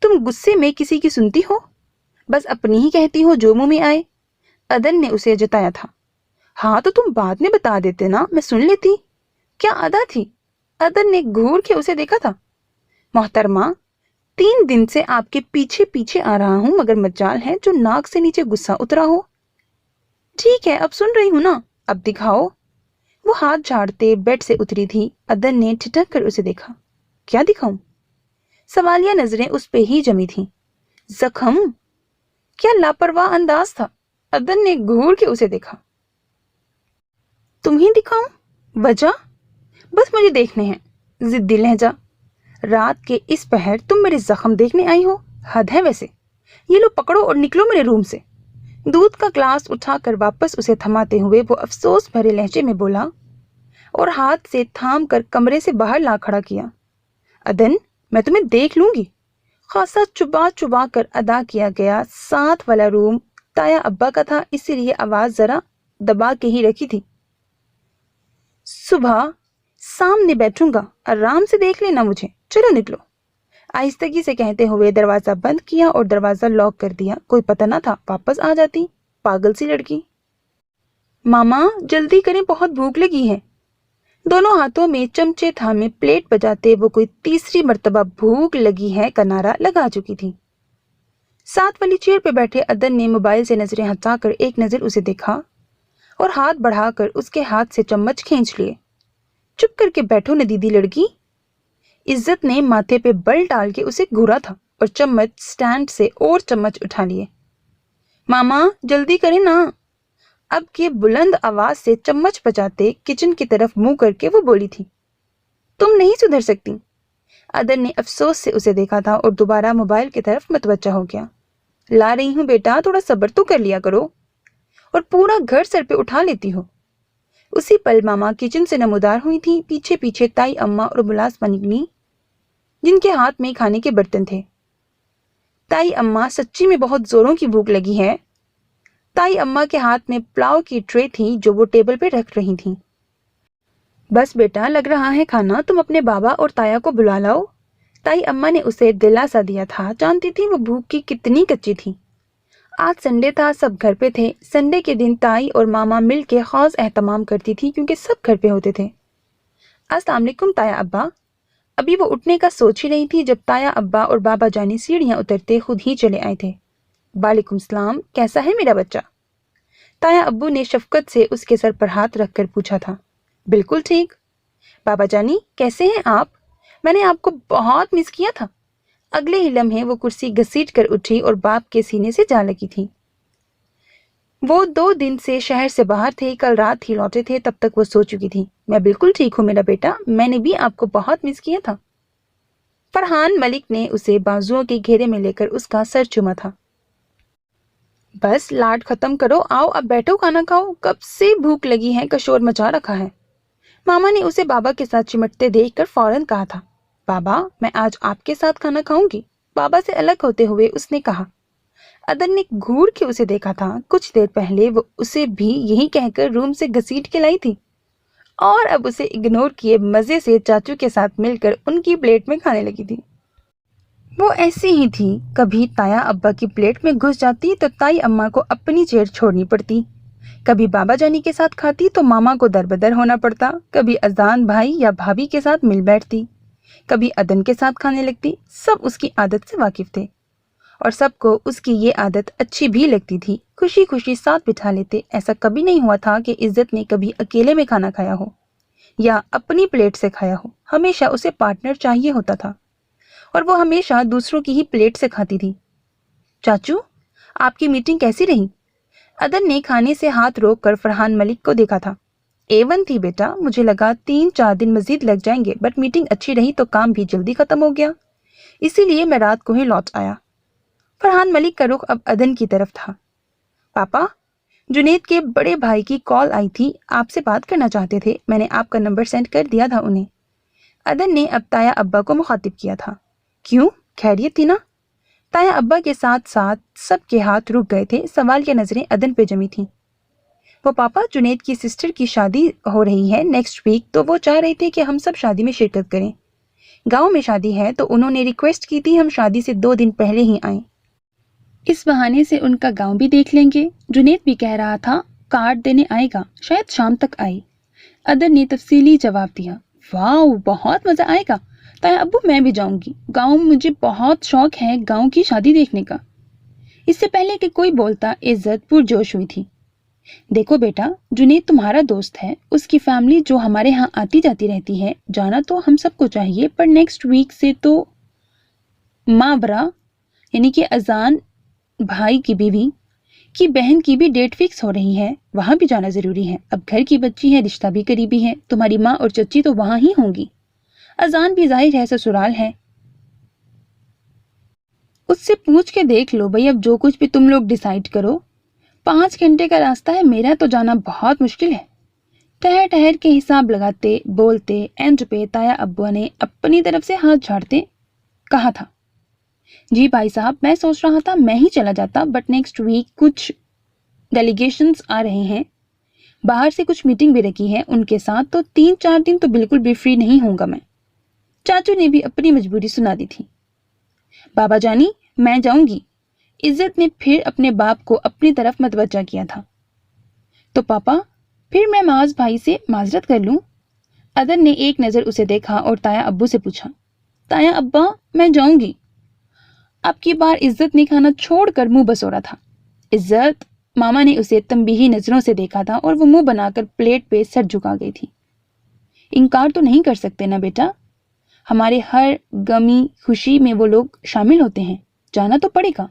Speaker 1: تم غصے میں کسی کی سنتی ہو؟ بس اپنی ہی کہتی ہو جو منہ میں آئے۔ عدن نے اسے جتایا تھا۔ ہاں تو تم بعد میں بتا دیتے نا، میں سن لیتی۔ کیا ادا تھی؟ عدن نے گھور کے اسے دیکھا تھا۔ محترمہ، 3 دن سے آپ کے پیچھے پیچھے آ رہا ہوں، مگر مجال ہے جو ناک سے نیچے غصہ اترا ہو۔ ٹھیک ہے اب سن رہی ہوں نا، اب دکھاؤ۔ وہ ہاتھ جھاڑتے بیڈ سے اتری تھی۔ عدن نے ٹھٹک کر اسے دیکھا۔ کیا دکھاؤں؟ سوالیہ نظریں اس پہ ہی جمی تھیں۔ زخم؟ کیا لاپرواہ انداز تھا۔ عدن نے گھور کے اسے دیکھا۔ تمہیں دکھاؤں؟ وجہ؟ بس مجھے دیکھنے ہیں۔ ضدی لہجہ۔ رات کے اس پہر تم میرے زخم دیکھنے آئی ہو؟ حد ہے ویسے۔ یہ لو پکڑو اور نکلو میرے روم سے۔ دودھ کا گلاس اٹھا کر واپس اسے تھماتے ہوئے وہ افسوس بھرے لہجے میں بولا اور ہاتھ سے تھام کر کمرے سے باہر لا کھڑا کیا۔ عدن، میں تمہیں دیکھ لوں گی۔ خاصا چبا چبا کر ادا کیا گیا۔ ساتھ والا روم تایا ابا کا تھا، اسی لیے آواز ذرا دبا کے ہی رکھی تھی۔ صبح سامنے بیٹھوں گا، آرام سے دیکھ لینا مجھے، چلو نکلو۔ آہستگی سے کہتے ہوئے دروازہ بند کیا اور دروازہ لاک کر دیا۔ کوئی پتہ نہ تھا واپس آ جاتی، پاگل سی لڑکی۔ ماما جلدی کریں، بہت بھوک لگی ہے۔ دونوں ہاتھوں میں چمچے تھامے پلیٹ بجاتے وہ کوئی تیسری مرتبہ بھوک لگی ہے کا نعرہ لگا چکی تھی۔ ساتھ والی چیئر پہ بیٹھے عدن نے موبائل سے نظریں ہٹا کر ایک نظر اسے دیکھا اور ہاتھ بڑھا کر اس کے ہاتھ سے چمچ کھینچ لیے۔ چپ کر کے بیٹھو ندیدی لڑکی۔ عزت نے ماتھے پہ بل ڈال کے اسے گھورا تھا اور چمچ سٹینڈ سے اور چمچ اٹھا لیے۔ ماما جلدی کریں نا۔ اب کے بلند آواز سے چمچ بجاتے کچن کی طرف منہ کر کے وہ بولی تھی۔ تم نہیں سدھر سکتی۔ عدن نے افسوس سے اسے دیکھا تھا اور دوبارہ موبائل کی طرف متوجہ ہو گیا۔ لا رہی ہوں بیٹا، تھوڑا صبر تو کر لیا کرو، اور پورا گھر سر پہ اٹھا لیتی ہو۔ اسی پل ماما کچن سے نمودار ہوئی تھی۔ پیچھے پیچھے تائی اماں اور ملازمہ نکلی جن کے ہاتھ میں کھانے کے برتن تھے۔ تائی اماں، سچی میں بہت زوروں کی بھوک لگی ہے۔ تائی اماں کے ہاتھ میں پلاؤ کی ٹرے تھی جو وہ ٹیبل پہ رکھ رہی تھیں۔ بس بیٹا لگ رہا ہے کھانا، تم اپنے بابا اور تایا کو بلا لاؤ۔ تائی اماں نے اسے دلاسا دیا تھا، جانتی تھی وہ بھوک کی کتنی کچی تھی۔ آج سنڈے تھا، سب گھر پہ تھے۔ سنڈے کے دن تائی اور ماما مل کے خاص اہتمام کرتی تھی کیونکہ سب گھر پہ ہوتے تھے۔ السلام علیکم تایا ابا۔ ابھی وہ اٹھنے کا سوچ ہی رہی تھی جب تایا ابا اور بابا جانی سیڑھیاں اترتے خود ہی چلے آئے تھے۔ وعلیکم السلام، کیسا ہے میرا بچہ؟ تایا ابو نے شفقت سے اس کے سر پر ہاتھ رکھ کر پوچھا تھا۔ بالکل ٹھیک۔ بابا جانی کیسے ہیں آپ؟ میں نے آپ کو بہت مس کیا تھا۔ اگلے ہی لمحے وہ کرسی گھسیٹ کر اٹھی اور باپ کے سینے سے جا لگی تھی۔ وہ 2 دن سے شہر سے باہر تھے، کل رات ہی لوٹے تھے، تب تک وہ سو چکی تھی۔ میں بالکل ٹھیک ہوں میرا بیٹا، میں نے بھی آپ کو بہت مس کیا تھا۔ فرحان ملک نے اسے بازوؤں کے گھیرے میں لے کر اس کا سر چوما تھا۔ بس لاڈ ختم کرو، آؤ اب بیٹھو کھانا کھاؤ، کب سے بھوک لگی ہے کا شور مچا رکھا ہے۔ ماما نے اسے بابا کے ساتھ چمٹتے دیکھ کر فوراً کہا تھا۔ بابا میں آج آپ کے ساتھ کھانا کھاؤں گی، بابا سے الگ ہوتے ہوئے اس نے کہا۔ عدن نے گھور کے اسے دیکھا تھا۔ کچھ دیر پہلے وہ اسے بھی یہی کہہ کر روم سے گھسیٹ کے لائی تھی اور اب اسے اگنور کیے مزے سے چاچو کے ساتھ مل کر ان کی پلیٹ میں کھانے لگی تھی۔ وہ ایسی ہی تھی، کبھی تایا ابا کی پلیٹ میں گھس جاتی تو تائی اماں کو اپنی چیئر چھوڑنی پڑتی، کبھی بابا جانی کے ساتھ کھاتی تو ماما کو دربدر ہونا پڑتا، کبھی اذان بھائی یا بھابھی کے ساتھ مل بیٹھتی، کبھی عدن کے ساتھ کھانے لگتی۔ سب اس کی عادت سے واقف تھے اور سب کو اس کی یہ عادت اچھی بھی لگتی تھی۔ خوشی خوشی ساتھ بٹھا لیتے۔ ایسا کبھی نہیں ہوا تھا کہ عزت نے کبھی اکیلے میں کھانا کھایا ہو یا اپنی پلیٹ سے کھایا ہو، ہمیشہ اسے پارٹنر چاہیے ہوتا تھا اور وہ ہمیشہ دوسروں کی ہی پلیٹ سے کھاتی تھی۔ چاچو آپ کی میٹنگ کیسی رہی؟ عدن نے کھانے سے ہاتھ روک کر فرحان ملک کو دیکھا تھا۔ A1 تھی بیٹا، مجھے لگا 3-4 دن مزید لگ جائیں گے، بٹ میٹنگ اچھی رہی تو کام بھی جلدی ختم ہو گیا، اسی لیے میں رات کو ہی لوٹ آیا۔ फरहान मलिक का रुख अब अदन की तरफ था। पापा, जुनेद के बड़े भाई की कॉल आई थी, आपसे बात करना चाहते थे, मैंने आपका नंबर सेंड कर दिया था उन्हें। अदन ने अब ताया अब्बा को मुखातिब किया था। क्यों, खैरियत थी ना? ताया अब्बा के साथ साथ सबके हाथ रुक गए थे। सवाल की नजरें अदन पे जमी थीं। वो पापा, जुनेद की सिस्टर की शादी हो रही है नेक्स्ट वीक, तो वो चाह रहे थे कि हम सब शादी में शिरकत करें। गांव में शादी है तो उन्होंने रिक्वेस्ट की थी हम शादी से 2 दिन पहले ही आएं। इस बहाने से उनका गांव भी देख लेंगे। जुनेद भी कह रहा था कार्ड देने आएगा, शायद शाम तक आए। अदन ने तफसीली जवाब दिया। वाह, बहुत मजा आएगा ताया अब्बू, मैं भी जाऊंगी। गांव में मुझे बहुत शौक है गांव की शादी देखने का। इससे पहले कि कोई बोलता इज्जत पुरजोश हुई थी। देखो बेटा, जुनेद तुम्हारा दोस्त है, उसकी फैमिली जो हमारे यहाँ आती जाती रहती है, जाना तो हम सबको चाहिए, पर नेक्स्ट वीक से तो माबरा यानी कि अजान भाई की बीवी की बहन की भी डेट फिक्स हो रही है, वहां भी जाना जरूरी है। अब घर की बच्ची है, रिश्ता भी करीबी है, तुम्हारी माँ और चच्ची तो वहां ही होंगी। अजान भी जाहिर है ससुराल है, उससे पूछ के देख लो भाई, अब जो कुछ भी तुम लोग डिसाइड करो। 5 घंटे का रास्ता है, मेरा तो जाना बहुत मुश्किल है। ठहर ठहर के हिसाब लगाते बोलते एंड पे ताया अब्बू ने अपनी तरफ से हाथ झाड़ते कहा था, जी भाई साहब, मैं सोच रहा था मैं ही चला जाता, बट नेक्स्ट वीक कुछ डेलीगेशंस आ रहे हैं, बाहर से कुछ मीटिंग भी रखी है उनके साथ, तो 3-4 दिन तो बिल्कुल भी फ्री नहीं होऊंगा मैं। चाचू ने भी अपनी मजबूरी सुना दी थी। बाबा जानी, मैं जाऊंगी। इज्जत ने फिर अपने बाप को अपनी तरफ मतवज्जा किया था। तो पापा, फिर मैं माज भाई से माजरत कर लूं? अदन ने एक नजर उसे देखा और ताया अब्बू से पूछा। ताया अब्बा, मैं जाऊंगी। अब की बार इज्जत ने खाना छोड़कर मुंह बसोरा था। इज्जत, मामा ने उसे तंबीही नजरों से देखा था और वो मुंह बनाकर प्लेट पे सर झुका गई थी। इनकार तो नहीं कर सकते ना बेटा, हमारे हर गमी खुशी में वो लोग शामिल होते हैं, जाना तो पड़ेगा।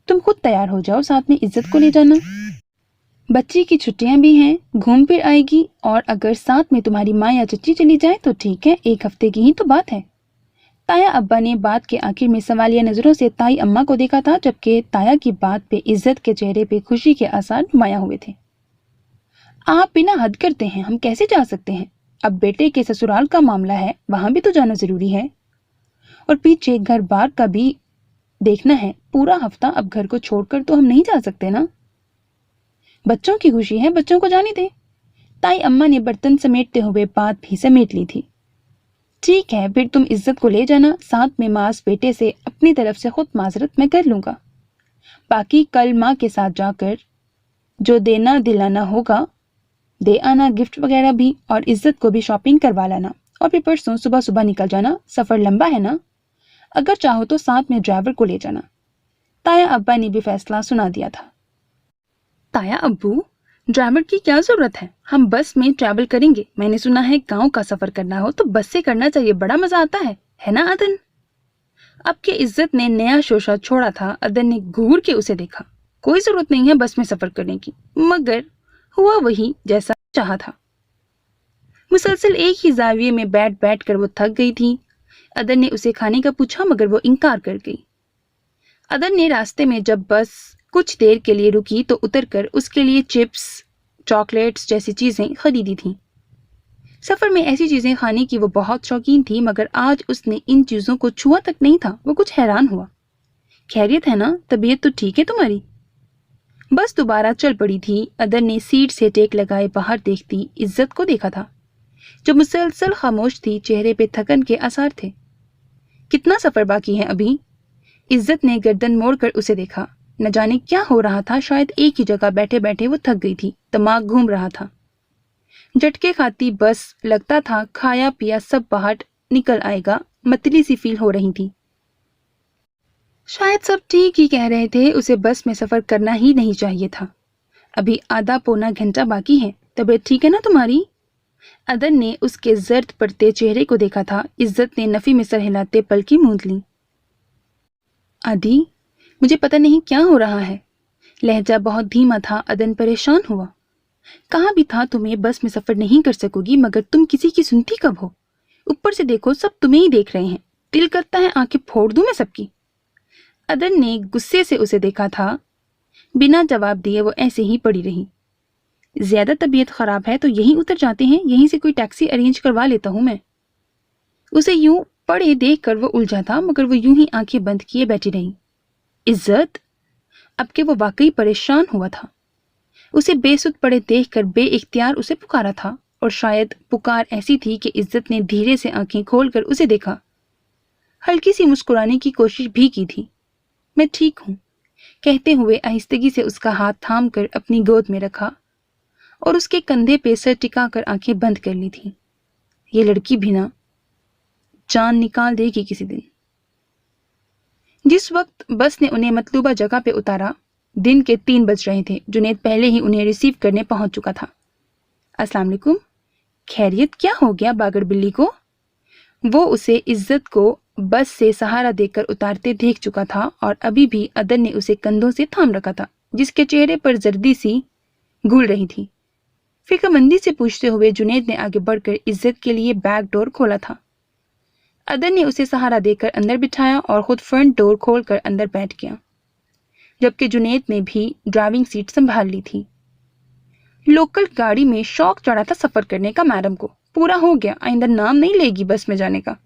Speaker 1: तुम खुद तैयार हो जाओ, साथ में इज्जत को ले जाना। बच्ची की छुट्टियां भी हैं, घूम फिर आएगी, और अगर साथ में तुम्हारी माँ या चच्ची चली जाए तो ठीक है, 1 हफ्ते की ही तो बात है। ताया अब्बा ने बात के आखिर में सवालिया नजरों से ताई अम्मा को देखा था, जबकि ताया की बात पे इज्जत के चेहरे पे खुशी के आसार नुमाया हुए थे। आप बिना हद करते हैं, हम कैसे जा सकते हैं? अब बेटे के ससुराल का मामला है, वहां भी तो जाना जरूरी है, और पीछे घर बार का भी देखना है। पूरा हफ्ता अब घर को छोड़कर तो हम नहीं जा सकते ना। बच्चों की खुशी है, बच्चों को जाने दें। ताई अम्मा ने बर्तन समेटते हुए बात भी समेट ली थी। ठीक है, फिर तुम इज्जत को ले जाना, साथ में मास बेटे से अपनी तरफ से खुद माजरत मैं कर लूंगा। बाकी कल माँ के साथ जाकर जो देना दिलाना होगा दे आना, गिफ्ट वगैरह भी, और इज्जत को भी शॉपिंग करवा लाना, और फिर परसों सुबह सुबह निकल जाना। सफर लंबा है ना, अगर चाहो तो साथ में ड्राइवर को ले जाना। ताया अब्बा ने भी फैसला सुना दिया था। ताया अब्बू, ड्राइवर की क्या जरूरत है, हम बस में ट्रैवल करेंगे। मैंने सुना है गांव का सफर करना हो तो बस से करना चाहिए, बड़ा मजा आता है ना अदन? अब के इज्जत ने नया शोशा छोड़ा था। अदन ने घूर के उसे देखा। कोई जरूरत नहीं है बस में सफर करने की, मगर हुआ वही जैसा चाहा था। मुसलसल एक ही जाविये में बैठ बैठ कर वो थक गई थी। अदन ने उसे खाने का पूछा, मगर वो इनकार कर गई। अदन ने रास्ते में जब बस कुछ देर के लिए रुकी तो उतरकर उसके लिए चिप्स, चॉकलेट्स जैसी चीजें खरीदी थीं। सफर में ऐसी चीजें खाने की वो बहुत शौकीन थी, मगर आज उसने इन चीजों को छुआ तक नहीं था। वो कुछ हैरान हुआ। खैरियत है ना, तबीयत तो ठीक है तुम्हारी? बस दोबारा चल पड़ी थी। अदन ने सीट से टेक लगाए बाहर देखती इज्जत को देखा था, जो मुसलसल खामोश थी, चेहरे पे थकन के आसार थे। कितना सफर बाकी है अभी? इज्जत ने गर्दन मोड़कर उसे देखा। न जाने क्या हो रहा था, शायद एक ही जगह बैठे बैठे वो थक गई थी, दिमाग घूम रहा था। झटके खाती बस लगता था खाया पिया सब बाहर निकल आएगा, मतली सी फील हो रही थी। शायद सब ठीक ही कह रहे थे, उसे बस में सफर करना ही नहीं चाहिए था। अभी आधा पौना घंटा बाकी है। तबीयत ठीक है ना तुम्हारी? अदन ने उसके जर्द पड़ते चेहरे को देखा था। इज्जत ने नफी में सर हिलाते पलकी मूंद ली। आदि, मुझे पता नहीं क्या हो रहा है। लहजा बहुत धीमा था। अदन परेशान हुआ। कहा भी था तुम्हें बस में सफर नहीं कर सकोगी, मगर तुम किसी की सुनती कब हो? ऊपर से देखो सब तुम्हें ही देख रहे हैं, दिल करता है आंखें फोड़ दूं मैं सबकी। अदन ने गुस्से से उसे देखा था। बिना जवाब दिए वो ऐसे ही पड़ी रही। ज्यादा तबीयत खराब है तो यहीं उतर जाते हैं, यहीं से कोई टैक्सी अरेंज करवा लेता हूं मैं। उसे यूं पड़े देखकर वो उलझा था, मगर वो यूं ही आंखें बंद किए बैठी रही। इज्जत, अब के वो वाकई परेशान हुआ था। उसे बेसुध पड़े देखकर बेइख्तियार उसे पुकारा था, और शायद पुकार ऐसी थी कि इज्जत ने धीरे से आंखें खोलकर उसे देखा। हल्की सी मुस्कुराने की कोशिश भी की थी। मैं ठीक हूं, कहते हुए आहिस्तगी से उसका हाथ थाम कर अपनी गोद में रखा और उसके कंधे पे सर टिकाकर आंखें बंद कर ली थी। ये लड़की भी ना जान निकाल देगी किसी दिन। जिस वक्त बस ने उन्हें मतलूबा जगह पे उतारा, दिन के 3 बज रहे थे। जुनैद पहले ही उन्हें रिसीव करने पहुंच चुका था। अस्सलाम वालेकुम। खैरियत, क्या हो गया बागड़ बिल्ली को? वो उसे इज्जत को बस से सहारा देकर उतारते देख चुका था और अभी भी अदन ने उसे कंधों से थाम रखा था, जिसके चेहरे पर जर्दी सी घुल रही थी। फिक्रमंदी से पूछते हुए जुनैद ने आगे बढ़कर इज्जत के लिए बैक डोर खोला था। अदन ने उसे सहारा देकर अंदर बिठाया और खुद फ्रंट डोर खोलकर अंदर बैठ गया, जबकि जुनैद ने भी ड्राइविंग सीट संभाल ली थी। लोकल गाड़ी में शौक चढ़ा था सफर करने का मैडम को, पूरा हो गया, आइंदा नाम नहीं लेगी बस में जाने का।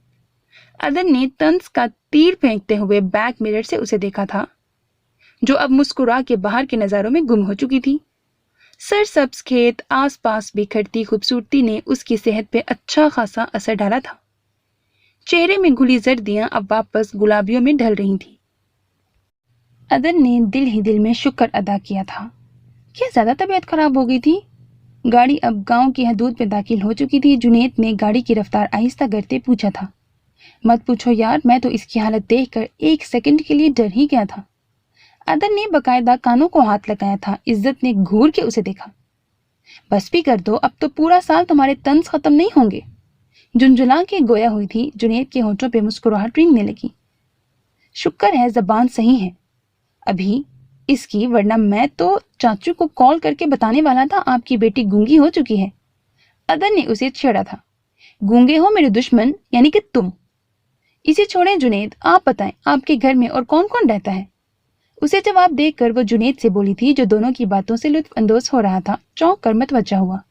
Speaker 1: अदन ने तंज का तीर फेंकते हुए बैक मिरर से उसे देखा था, जो अब मुस्कुरा के बाहर के नजारों में गुम हो चुकी थी। सरसब्ज खेत, आसपास बिखरती खूबसूरती ने उसकी सेहत पे अच्छा खासा असर डाला था। चेहरे में घुली जर्दियां अब वापस गुलाबियों में ढल रही थी। अदन ने दिल ही दिल में शुक्र अदा किया था। क्या ज्यादा तबीयत खराब हो गई थी? गाड़ी अब गांव की हदूद में दाखिल हो चुकी थी। जुनैद ने गाड़ी की रफ्तार आहिस्ता करते पूछा था। मत पूछो यार, मैं तो इसकी हालत देखकर 1 सेकंड के लिए डर ही गया था। अदन ने बकायदा कानों को हाथ लगाया था। इज्जत ने घूर के उसे देखा। बस भी कर दो, अब तो पूरा साल तुम्हारे तंज खत्म नहीं होंगे। झुंझुला के गोया हुई थी। जुनैद के होंठों पे मुस्कुराहट रेंगने लगी। शुक्र है जबान सही है अभी इसकी, वरना मैं तो चाचू को कॉल करके बताने वाला था आपकी बेटी गूंगी हो चुकी है। अदन ने उसे छेड़ा था। गूंगे हो मेरे दुश्मन, यानी कि तुम। इसे छोड़ें जुनैद, आप बताएं आपके घर में और कौन कौन रहता है? उसे जवाब देकर वो जुनैद से बोली थी, जो दोनों की बातों से लुत्फ अंदोज हो रहा था। चौंक कर मतवज्जा हुआ।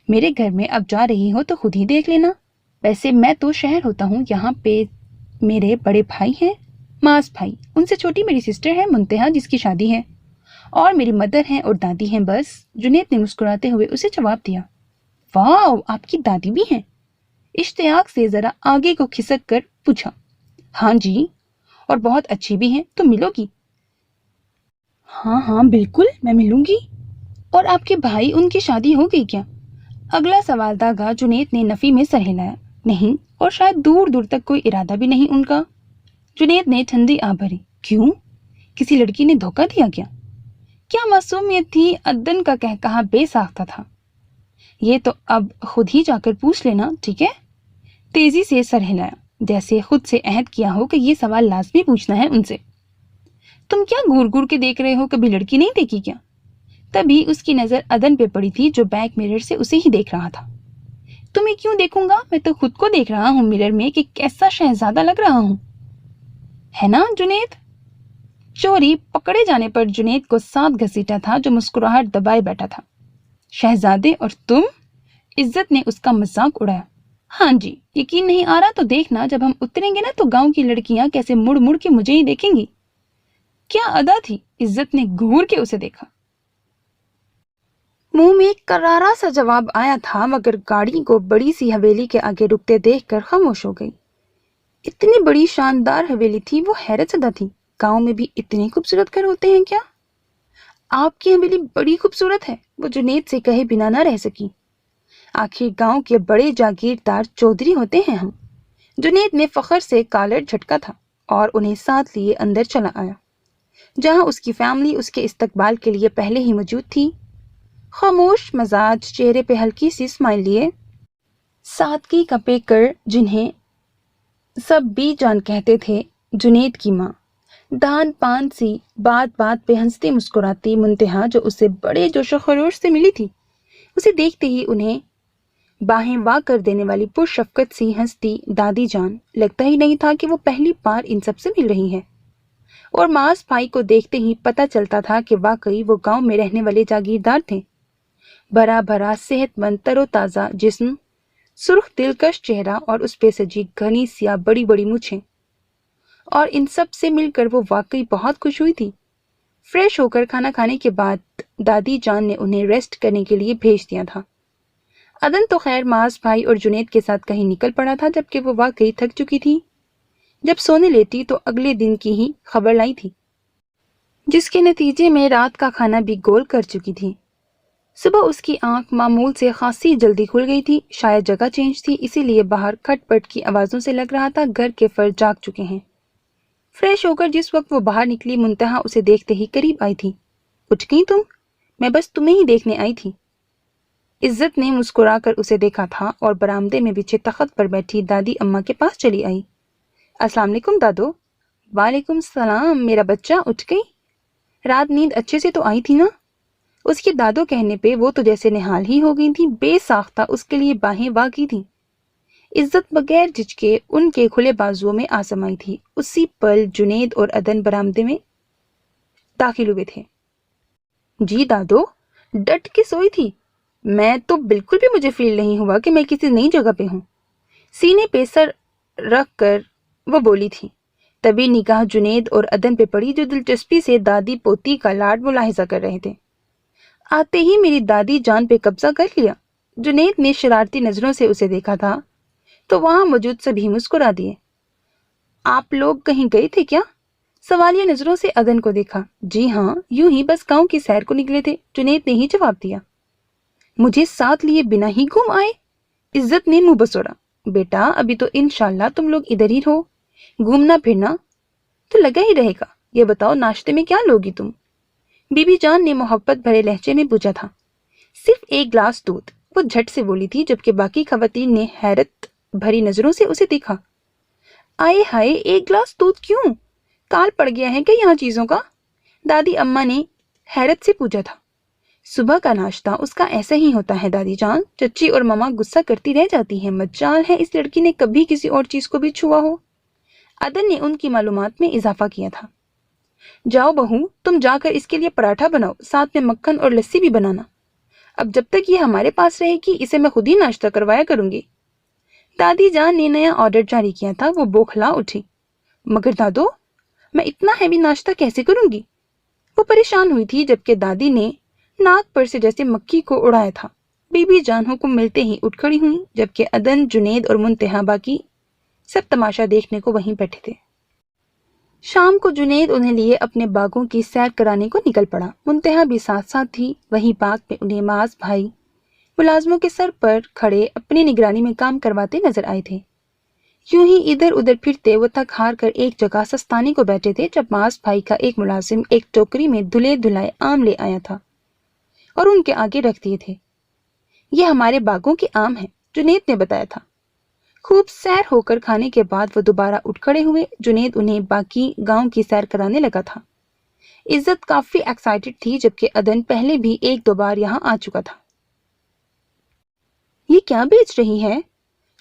Speaker 1: मेरे घर में अब जा रही हो तो खुद ही देख लेना। वैसे मैं तो शहर होता हूँ, यहाँ पे मेरे बड़े भाई हैं, मास भाई, उनसे छोटी मेरी सिस्टर है मुंतहा, जिसकी शादी है, और मेरी मदर हैं और दादी हैं बस। जुनैद ने मुस्कुराते हुए उसे जवाब दिया। वाह, आपकी दादी भी हैं? इश्तियाक से जरा आगे को खिसक कर पूछा। हाँ जी, और बहुत अच्छी भी हैं, तो मिलोगी? हाँ हाँ बिल्कुल, मैं मिलूंगी। और आपके भाई, उनकी शादी हो गई क्या? अगला सवाल दागा जुनैद ने नफी में सर हिलाया। नहीं, और शायद दूर दूर तक कोई इरादा भी नहीं उनका। जुनैद ने ठंडी आह भरी। क्यों? किसी लड़की ने धोखा दिया क्या? क्या मासूमियत थी? अदन का कहकहा बेसाख्ता था। ये तो अब खुद ही जाकर पूछ लेना, ठीक है? तेजी से सर हिलाया, जैसे खुद से अहद किया हो कि ये सवाल लाजमी पूछना है उनसे। तुम क्या घूर घूर के देख रहे हो, कभी लड़की नहीं देखी क्या? तभी उसकी नजर अदन पे पड़ी थी, जो बैक मिरर से उसे ही देख रहा था। तुम्हें क्यों देखूंगा, मैं तो खुद को देख रहा हूँ मिरर में कि कैसा शहजादा लग रहा हूँ, है ना जुनैद? चोरी पकड़े जाने पर जुनैद को सांप घसीटा था, जो मुस्कुराहट दबाए बैठा था। शहजादे और तुम? इज्जत ने उसका मजाक उड़ाया। हाँ जी, यकीन नहीं आ रहा तो देखना, जब हम उतरेंगे ना तो गांव की लड़कियां कैसे मुड़ मुड़ के मुझे ही देखेंगी। क्या अदा थी? इज्जत ने घूर के उसे देखा। मुंह में करारा सा जवाब आया था, मगर गाड़ी को बड़ी सी हवेली के आगे रुकते देखकर खामोश हो गई। इतनी बड़ी शानदार हवेली थी, वो हैरत ज़दा थी। गांव में भी इतने खूबसूरत घर होते हैं क्या? आपकी हवेली बड़ी खूबसूरत है, वो जुनैद से कहे बिना ना रह सकी। आखिर गांव के बड़े जागीरदार चौधरी होते हैं हम। जुनैद ने फख्र से कॉलर झटका था और उन्हें साथ लिए अंदर चला आया, जहां उसकी फैमिली उसके इस्तकबाल के लिए पहले ही मौजूद थी। खामोश मजाज, चेहरे पे हल्की सी स्माइल लिए, सादगी का पेकर, जिन्हें सब बी जान कहते थे। जुनैद की माँ, दान पान सी, बात बात पे हंसती मुस्कुराती मुंतहा, जो उसे बड़े जोशो खरोश से मिली थी। उसे देखते ही उन्हें बाहें वाह कर देने वाली पुरशफकत सी हंसती दादी जान। लगता ही नहीं था कि वो पहली बार इन सब से मिल रही है। اور मास भाई को देखते ही पता चलता था कि वाकई वो गांव में रहने वाले जागीरदार थे। भरा भरा, सेहतमंद, तरोताजा जिस्म, सुर्ख दिलकश चेहरा और उस पे सजी घनी सिया बड़ी बड़ी मूछें। और इन सब से मिलकर वो वाकई बहुत खुश हुई थी। फ्रेश होकर खाना खाने के बाद दादी जान ने उन्हें रेस्ट करने के लिए भेज दिया था। अदन तो खैर मास भाई और जुनैद के साथ कहीं निकल पड़ा था, जबकि वो वाकई थक चुकी थी। जब सोने लेटी तो अगले दिन की ही खबर लाई थी, जिसके नतीजे में रात का खाना भी गोल कर चुकी थी। सुबह उसकी आंख मामूल से खासी जल्दी खुल गई थी। शायद जगह चेंज थी, इसीलिए बाहर खटपट की आवाजों से लग रहा था घर के फर्द जाग चुके हैं। फ्रेश होकर जिस वक्त वो बाहर निकली, मुंतहा उसे देखते ही करीब आई थी। उठ गई तुम? मैं बस तुम्हें ही देखने आई थी। इज्जत ने मुस्कुराकर उसे देखा था और बरामदे में बिछे तख्त पर बैठी दादी अम्मा के पास चली आई। अस्सलाम वालेकुम दादो। वालेकुम सलाम, मेरा बच्चा उठ गई? रात नींद अच्छे से तो आई थी ना? उसके दादो कहने पे वो तो जैसे निहाल ही हो गई थी, बेसाख्ता उसके लिए बाहें वागी थी। इज्जत बगैर झिझके उनके खुले बाजुओं में आसमाई थी। उसी पल जुनैद और अदन बरामदे में दाखिल हुए थे। जी दादो, डट के सोई थी। मैं तो बिल्कुल भी मुझे फील नहीं हुआ कि मैं किसी नई जगह पे हूँ। सीने पे सर रख कर वो बोली थी। तभी निगाह जुनैद और अदन पे पड़ी, जो दिलचस्पी से दादी पोती का लाड मुलाहिजा कर रहे थे। आते ही मेरी दादी जान पे कब्जा कर लिया। जुनैद ने शरारती नजरों से उसे देखा था तो वहां मौजूद सभी मुस्कुरा दिए। आप लोग कहीं गए थे क्या? सवालिया नजरों से अदन को देखा। जी हाँ, यूं ही बस गांव की सैर को निकले थे, जुनैद ने ही जवाब दिया। मुझे साथ लिए बिना ही घूम आए? इज्जत ने मुंह बसोरा। बेटा, अभी तो इंशाल्लाह तुम लोग इधर ही रहो, घूमना फिरना तो लगा ही रहेगा। ये बताओ, नाश्ते में क्या लोगी तुम? बीबी जान ने मोहब्बत भरे लहजे में पूछा था। सिर्फ एक ग्लास दूध, वो झट से बोली थी, जबकि बाकी खवातीन ने हैरत भरी नजरों से उसे देखा। आए हाय, एक ग्लास दूध क्यों? काल पड़ गया है क्या यहाँ चीजों का? दादी अम्मा ने हैरत से पूछा था। सुबह का नाश्ता उसका ऐसा ही होता है दादी जान। चच्ची और ममा गुस्सा करती रह जाती हैं। मजाल है इस लड़की ने कभी किसी और चीज को भी छुआ हो। अदन ने उनकी मालूमात में इजाफा किया था। जाओ बहू, तुम जाकर इसके लिए पराठा बनाओ, साथ में मक्खन और लस्सी भी बनाना। अब जब तक ये हमारे पास रहेगी, इसे मैं खुद ही नाश्ता करवाया करूंगी। दादी जान ने नया ऑर्डर जारी किया था। वो बौखला उठी। मगर दादो, मैं इतना हैवी नाश्ता कैसे करूंगी? वो परेशान हुई थी, जबकि दादी ने नाक पर से जैसे मक्खी को उड़ाया था। बीबी जान हुक्म मिलते ही उठ खड़ी हुई, जबकि अदन, जुनैद और मुंतहा बाकी सब तमाशा देखने को वहीं बैठे थे। शाम को जुनैद उन्हें लिए अपने बागों की सैर कराने को निकल पड़ा। मुंतहा भी साथ साथ थी। वहीं बाग में उन्हें मास भाई मुलाजमों के सर पर खड़े अपनी निगरानी में काम करवाते नजर आए थे। यूं ही इधर उधर फिरते वो थक हार कर एक जगह सस्ताने को बैठे थे, जब मास भाई का एक मुलाजिम एक टोकरी में धुले धुलाए आम ले आया था और उनके आगे रख दिए थे। ये हमारे बागों के आम हैं, जुनैद ने बताया था। खूब सैर होकर खाने के बाद वो दोबारा उठ खड़े हुए। जुनैद उन्हें बाकी गांव की सैर कराने लगा था। इज्जत काफी एक्साइटेड थी, जबकि अदन पहले भी एक दो बार यहाँ आ चुका था। ये क्या बेच रही है?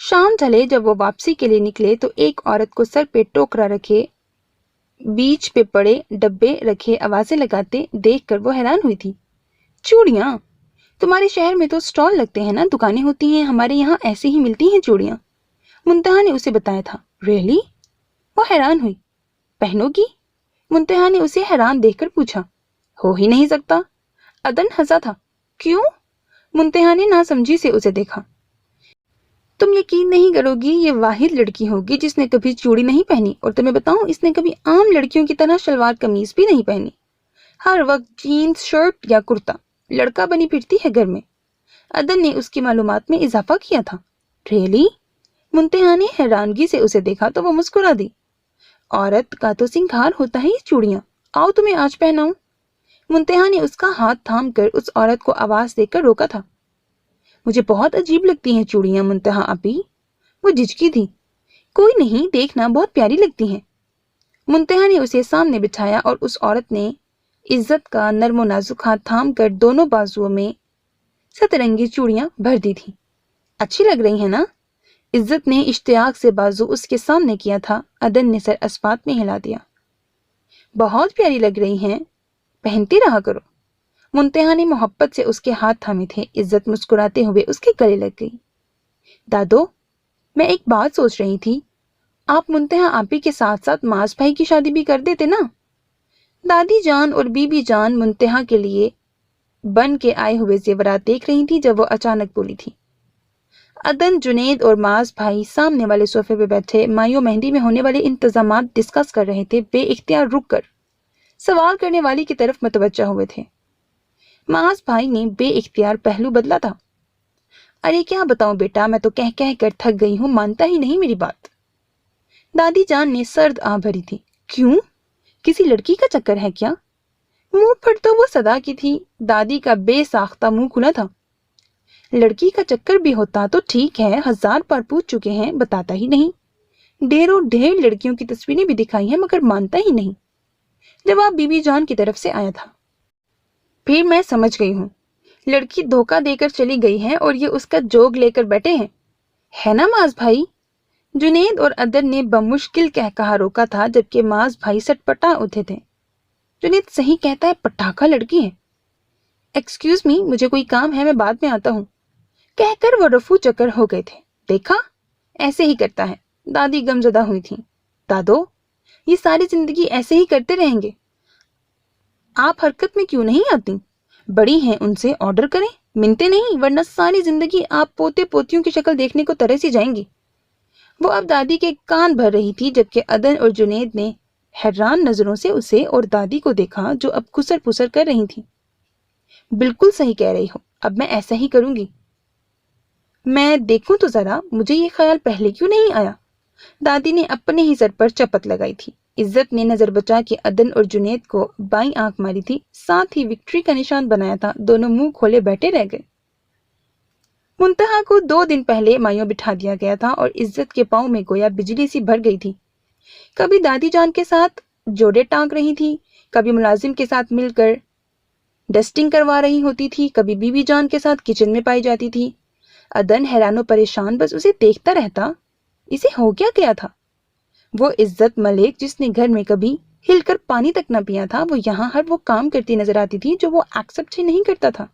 Speaker 1: शाम ढले जब वो वापसी के लिए निकले तो एक औरत को सर पे टोकरा रखे, बीच पे पड़े डब्बे रखे आवाजें लगाते देखकर वो हैरान हुई थी। चूड़ियां? तुम्हारे शहर में तो स्टॉल लगते हैं ना, दुकानें होती हैं, हमारे यहाँ ऐसे ही मिलती हैं चूड़ियां। मुंतहा ने उसे बताया था। रियली? वो हैरान हुई। पहनोगी? मुंतहा ने उसे हैरान देखकर पूछा। हो ही नहीं सकता। अदन हंसा था। क्यों? मुंतहा ने नासमझी से उसे देखा। तुम यकीन नहीं करोगी, ये वाहिद लड़की होगी जिसने कभी चूड़ी नहीं पहनी, और तुम्हें बताऊं, इसने कभी आम लड़कियों की तरह शलवार कमीज भी नहीं पहनी। हर वक्त जीन्स, शर्ट या कुर्ता। लड़का बनी फिरती है घर में। अदन ने उसकी मालूमात में इजाफा किया था। रियली? मुंतहा ने हैरानगी से उसे देखा तो वो मुस्कुरा दी। औरत का तो सिंगार होता है ये चूड़ियां। आओ तुम्हें आज पहनाऊं। मुंतहा ने उसका हाथ थाम कर उस औरत को आवाज देकर रोका था। मुझे बहुत अजीब लगती हैं चूड़ियां मुंतहा आपी। वो झिझकी थी। कोई नहीं, देखना, बहुत प्यारी लगती हैं। मुंतहा ने उसे सामने बिठाया और उस औरत ने इज्जत का नर्मो नाजुक हाथ थाम कर दोनों बाजुओं में सतरंगी चूड़ियां भर दी थी। अच्छी लग रही है ना? इज्जत ने इश्तियाक से बाजू उसके सामने किया था। अदन ने सर अस्पात में हिला दिया। بہت پیاری لگ رہی ہیں، پہنتے رہا کرو۔ منتہا نے محبت سے اس کے ہاتھ تھامے تھے۔ عزت مسکراتے ہوئے اس کے گلے لگ گئی۔ دادو، میں ایک بات سوچ رہی تھی، آپ منتہا آپی کے ساتھ ساتھ معاذ بھائی کی شادی بھی کر دیتے نا؟ دادی جان اور بی بی جان منتہا کے لیے بن کے آئے ہوئے زیورات دیکھ رہی تھی جب وہ اچانک بولی تھی۔ عدن، جنید اور معاذ بھائی سامنے والے صوفے پہ بیٹھے مایو مہندی میں ہونے والے انتظامات ڈسکس کر رہے تھے۔ بے اختیار رک کر سوال کرنے والی کی طرف متوجہ ہوئے تھے۔ معاذ بھائی نے بے اختیار پہلو بدلا تھا۔ ارے کیا بتاؤں بیٹا، میں تو کہہ کہہ کر تھک گئی ہوں، مانتا ہی نہیں میری بات۔ دادی جان نے سرد آہ بھری تھی۔ کیوں؟ کسی لڑکی کا چکر ہے کیا؟ منہ پھٹ تو وہ صدا کی تھی۔ دادی کا بے ساختہ منہ کھلا تھا۔ لڑکی کا چکر بھی ہوتا تو ٹھیک ہے، 1000 بار پوچھ چکے ہیں، بتاتا ہی نہیں۔ ڈھیروں ڈھیر لڑکیوں کی تصویریں بھی دکھائی ہیں مگر مانتا ہی نہیں۔ جواب بی بی جان کی طرف سے آیا تھا۔ پھر میں سمجھ گئی ہوں، لڑکی دھوکہ دے کر چلی گئی ہے اور یہ اس کا جوگ لے کر بیٹھے ہیں، ہے نا معاذ بھائی؟ جنید اور عدن نے بمشکل کہا روکا تھا جبکہ معاذ بھائی سٹ پٹا اٹھے تھے۔ جنید صحیح کہتا ہے، پٹاخہ لڑکی ہے۔ ایکسکیوز می، مجھے کوئی کام ہے، میں بعد میں آتا ہوں، کہہ کر وہ رفو چکر ہو گئے تھے۔ دیکھا، ایسے ہی کرتا ہے۔ دادی غمزدہ ہوئی تھیں۔ دادو، یہ ساری زندگی ایسے ہی کرتے رہیں گے؟ آپ حرکت میں کیوں نہیں آتی؟ بڑی ہیں، ان سے آرڈر کریں، منتے نہیں، ورنہ ساری زندگی آپ پوتے پوتیوں کی شکل دیکھنے کو ترسی جائیں گی۔ وہ اب دادی کے کان بھر رہی تھی جبکہ عدن اور جنید نے حیران نظروں سے اسے اور دادی کو دیکھا جو اب کسر پسر کر رہی تھی۔ بالکل صحیح کہہ رہی ہو، اب میں ایسا ہی کروں گی۔ میں دیکھوں تو ذرا، مجھے یہ خیال پہلے کیوں نہیں آیا؟ دادی نے اپنے ہی سر پر چپت لگائی تھی۔ عزت نے نظر بچا کے عدن اور جنید کو بائیں آنکھ ماری تھی، ساتھ ہی وکٹری کا نشان بنایا تھا۔ دونوں منہ کھولے بیٹھے رہ گئے۔ منتہا کو 2 دن پہلے مایوں بٹھا دیا گیا تھا اور عزت کے پاؤں میں گویا بجلی سی بھر گئی تھی۔ کبھی دادی جان کے ساتھ جوڑے ٹانک رہی تھی، کبھی ملازم کے ساتھ مل کر ڈسٹنگ کروا رہی ہوتی تھی، کبھی بی بی جان کے ساتھ کچن میں پائی جاتی تھی۔ عدن حیران و پریشان بس اسے دیکھتا رہتا۔ اسے ہو کیا گیا تھا؟ وہ عزت ملک جس نے گھر میں کبھی ہل کر پانی تک نہ پیا تھا، وہ یہاں ہر وہ کام کرتی نظر آتی تھی جو وہ ایکسپٹ ہی نہیں کرتا تھا۔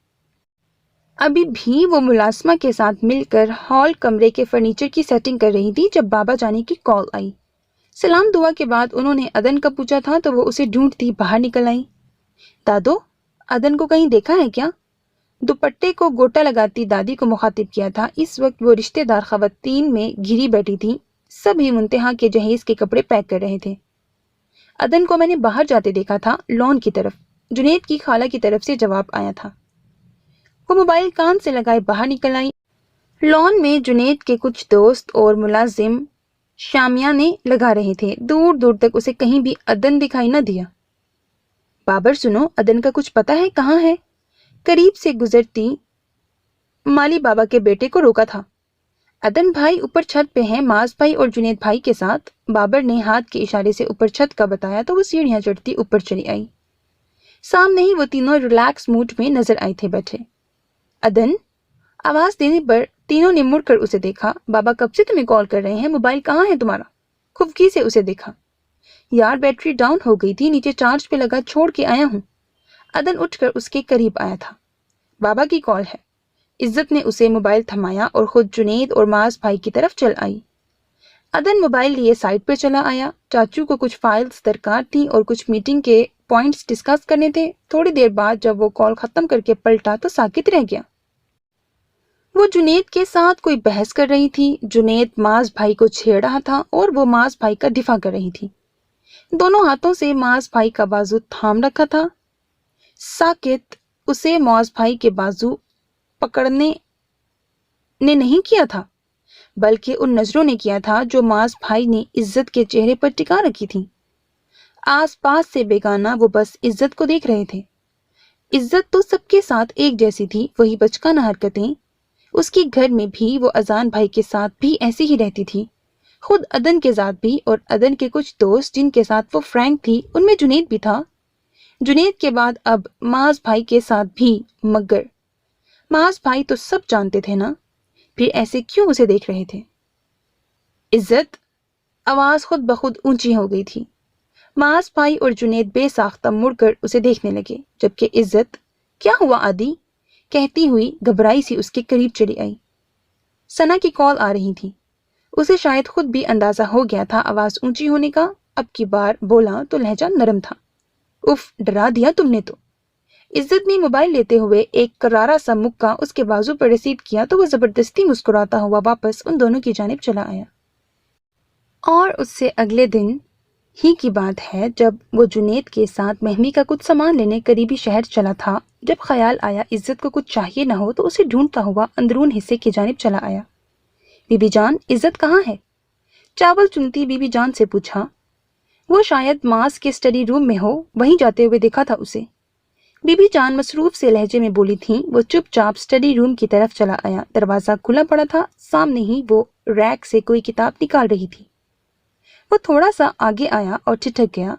Speaker 1: ابھی بھی وہ ملازمہ کے ساتھ مل کر ہال کمرے کے فرنیچر کی سیٹنگ کر رہی تھی جب بابا جانے کی کال آئی۔ سلام دعا کے بعد انہوں نے عدن کا پوچھا تھا تو وہ اسے ڈھونڈتی باہر نکل آئی۔ دادو، عدن کو کہیں دیکھا ہے کیا؟ دوپٹے کو گوٹا لگاتی دادی کو مخاطب کیا تھا۔ اس وقت وہ رشتہ دار خواتین میں گھری بیٹھی تھی، سبھی منتہا کے جہیز کے کپڑے پیک کر رہے تھے۔ عدن کو میں نے باہر جاتے دیکھا تھا، لان کی طرف، جنید کی خالہ کی طرف سے جواب آیا تھا۔ وہ موبائل کان سے لگائے باہر نکل آئی۔ لان میں جنید کے کچھ دوست اور ملازم شامیانے لگا رہے تھے۔ دور دور تک اسے کہیں بھی عدن دکھائی نہ دیا۔ بابر سنو، عدن کا کچھ پتا ہے کہاں ہے؟ قریب سے گزرتی مالی بابا کے بیٹے کو روکا تھا۔ عدن بھائی اوپر چھت پہ ہیں، معاذ بھائی اور جنید بھائی کے ساتھ۔ بابر نے ہاتھ کے اشارے سے اوپر چھت کا بتایا تو وہ سیڑھیاں چڑھتی اوپر چلی آئی۔ سامنے ہی وہ تینوں ریلیکس موڈ میں نظر آئے تھے بیٹھے۔ عدن، آواز دینے پر تینوں نے مڑ کر اسے دیکھا۔ بابا کب سے تمہیں کال کر رہے ہیں، موبائل کہاں ہے تمہارا؟ خفگی سے اسے دیکھا۔ یار بیٹری ڈاؤن ہو گئی تھی، نیچے چارج پہ لگا چھوڑ کے آیا ہوں۔ عدن اٹھ کر اس کے قریب آیا تھا۔ بابا کی کال ہے۔ عزت نے اسے موبائل تھمایا اور خود جنید اور معاذ بھائی کی طرف چل آئی۔ عدن موبائل لیے سائٹ پہ چلا آیا۔ چاچو کو کچھ فائلز درکار تھیں اور کچھ میٹنگ کے پوائنٹس ڈسکس کرنے تھے۔ تھوڑی دیر بعد جب وہ کال ختم کر کے پلٹا تو ساکت رہ گیا۔ وہ جنید کے ساتھ کوئی بحث کر رہی تھی۔ جنید معاذ بھائی کو چھیڑ رہا تھا اور وہ معاذ بھائی کا دفاع کر رہی تھی۔ دونوں ہاتھوں سے معاذ بھائی کا بازو تھام رکھا تھا۔ ساکت اسے معاذ بھائی کے بازو پکڑنے نے نہیں کیا تھا بلکہ ان نظروں نے کیا تھا جو معاذ بھائی نے عزت کے چہرے پر ٹکا رکھی تھی۔ آس پاس سے بیگانہ وہ بس عزت کو دیکھ رہے تھے۔ عزت تو سب کے ساتھ ایک جیسی تھی، وہی بچکانہ حرکتیں۔ اس کی گھر میں بھی وہ اذان بھائی کے ساتھ بھی ایسی ہی رہتی تھی، خود عدن کے ساتھ بھی، اور عدن کے کچھ دوست جن کے ساتھ وہ فرینک تھی ان میں جنید بھی تھا۔ جنید کے بعد اب معاذ بھائی کے ساتھ بھی، مگر معاذ بھائی تو سب جانتے تھے نا، پھر ایسے کیوں اسے دیکھ رہے تھے؟ عزت، آواز خود بخود اونچی ہو گئی تھی۔ मास भाई और जुनेद बेसाख्ता मुड़कर उसे देखने लगे, जबकि इज्जत क्या हुआ आदि कहती हुई घबराई सी उसके करीब चली आई। सना की कॉल आ रही थी। उसे शायद खुद भी अंदाजा हो गया था आवाज ऊंची होने का। अब की बार बोला तो लहजा नरम था। उफ, डरा दिया तुमने तो। इज्जत ने मोबाइल लेते हुए एक करारा सा मुक्का उसके बाजू पर रिसीव किया तो वो जबरदस्ती मुस्कुराता हुआ वापस उन दोनों की जानिब चला आया। और उससे अगले दिन ही की बात है जब वो जुनेद के साथ महमी का कुछ सामान लेने करीबी शहर चला था, जब ख्याल आया इज्जत को कुछ चाहिए ना हो तो उसे ढूंढता हुआ अंदरून हिस्से की जानिब चला आया। बीबी जान, इज्जत कहाँ है? चावल चुनती बीबी जान से पूछा। वो शायद मास के स्टडी रूम में हो, वहीं जाते हुए देखा था उसे। बीबी जान मसरूफ से लहजे में बोली थी। वो चुपचाप स्टडी रूम की तरफ चला आया। दरवाजा खुला पड़ा था। सामने ही वो रैक से कोई किताब निकाल रही थी। वो थोड़ा सा आगे आया और ठिठक गया।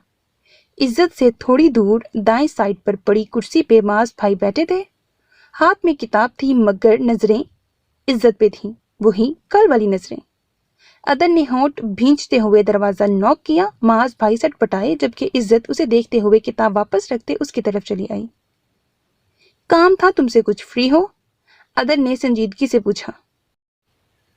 Speaker 1: इज्जत से थोड़ी दूर दाएं साइड पर पड़ी कुर्सी पे मास भाई बैठे थे। हाथ में किताब थी मगर नजरें इज्जत पे थी, वही कल वाली नजरें। अदन ने होंठ भींचते हुए दरवाजा नॉक किया। मास भाई सटपटाए, जबकि इज्जत उसे देखते हुए किताब वापस रखते उसकी तरफ चली आई। काम था तुमसे कुछ, फ्री हो? अदन ने संजीदगी से पूछा।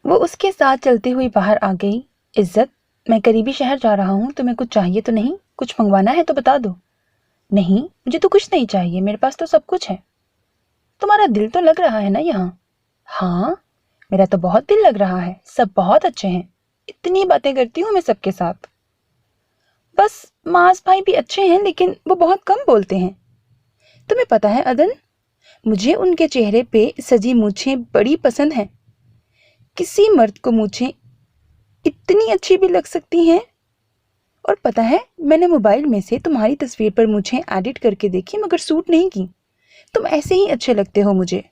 Speaker 1: वो उसके साथ चलती हुई बाहर आ गई। इज्जत, मैं करीबी शहर जा रहा हूँ, तुम्हें कुछ चाहिए तो नहीं? कुछ मंगवाना है तो बता दो। नहीं, मुझे तो कुछ नहीं चाहिए, मेरे पास तो सब कुछ है। तुम्हारा दिल तो लग रहा है ना यहाँ? हाँ, मेरा तो बहुत दिल लग रहा है, सब बहुत अच्छे हैं। इतनी बातें करती हूँ मैं सबके साथ। बस मास भाई भी अच्छे हैं, लेकिन वो बहुत कम बोलते हैं। तुम्हें पता है अदन, मुझे उनके चेहरे पे सजी मूछें बड़ी पसंद हैं। किसी मर्द को मूछें इतनी अच्छी भी लग सकती हैं। और पता है, मैंने मोबाइल में से तुम्हारी तस्वीर पर मूछें एडिट करके देखी, मगर सूट नहीं की। तुम ऐसे ही अच्छे लगते हो मुझे।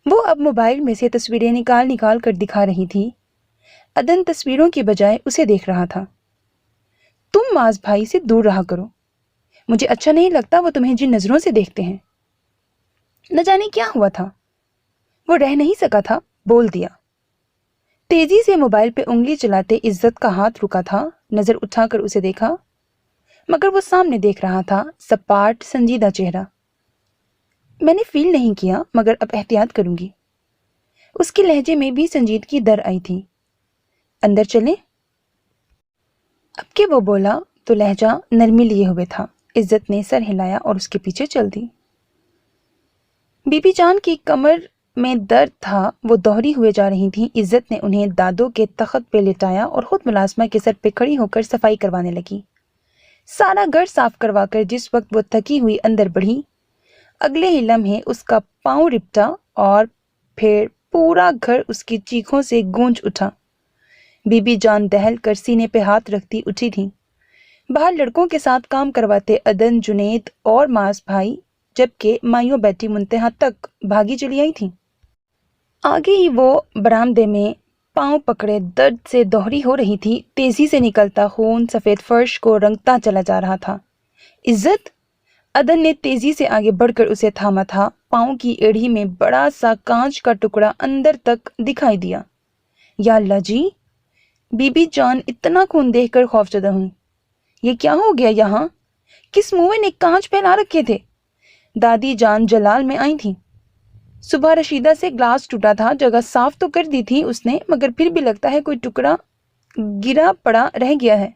Speaker 1: वो अब मोबाइल में से तस्वीरें निकाल निकाल कर दिखा रही थी। अदन तस्वीरों की बजाय उसे देख रहा था। तुम मास भाई से दूर रहा करो, मुझे अच्छा नहीं लगता वो तुम्हें जिन नजरों से देखते हैं। न जाने क्या हुआ था, वो रह नहीं सका था, बोल दिया। तेजी से मोबाइल पे उंगली चलाते इज्जत का हाथ रुका था। नजर उठाकर उसे देखा, मगर वो सामने देख रहा था, सपाट संजीदा चेहरा। मैंने फील नहीं किया, मगर अब एहतियात करूंगी। उसके लहजे में भी संजीदगी दर आई थी। अंदर चले? अब के वो बोला तो लहजा नरमी लिए हुए था। इज्जत ने सर हिलाया और उसके पीछे चल दी। बीबी जान की कमर में दर्द था, वो दोहरी हुए जा रही थी। इज्जत ने उन्हें दादों के तख्त पे लिटाया और खुद मुलाजमा के सर पे खड़ी होकर सफाई करवाने लगी। सारा घर साफ करवाकर जिस वक्त वो थकी हुई अंदर बढ़ी, अगले ही लम्हे उसका पांव रिपटा और फिर पूरा घर उसकी चीखों से गूंज उठा। बीबी जान दहल कर सीने पे हाथ रखती उठी थी। बाहर लड़कों के साथ काम करवाते अदन, जुनेद और मास भाई, जबकि माइयों बैठी मुंतहा तक भागी चली आई थी। आगे ही वो बरामदे में पांव पकड़े दर्द से दोहरी हो रही थी। तेजी से निकलता खून सफेद फर्श को रंगता चला जा रहा था। इज्जत! अदन ने तेजी से आगे बढ़कर उसे थामा था। पांव की एड़ी में बड़ा सा कांच का टुकड़ा अंदर तक दिखाई दिया। या अल्लाह जी! बीबी जान इतना खून देखकर खौफजदा हुई। ये क्या हो गया यहाँ? किस मुंह ने कांच फैला रखे थे? दादी जान जलाल में आई थी। सुबह रशीदा से ग्लास टूटा था, जगह साफ तो कर दी थी उसने, मगर फिर भी लगता है कोई टुकड़ा गिरा पड़ा रह गया है।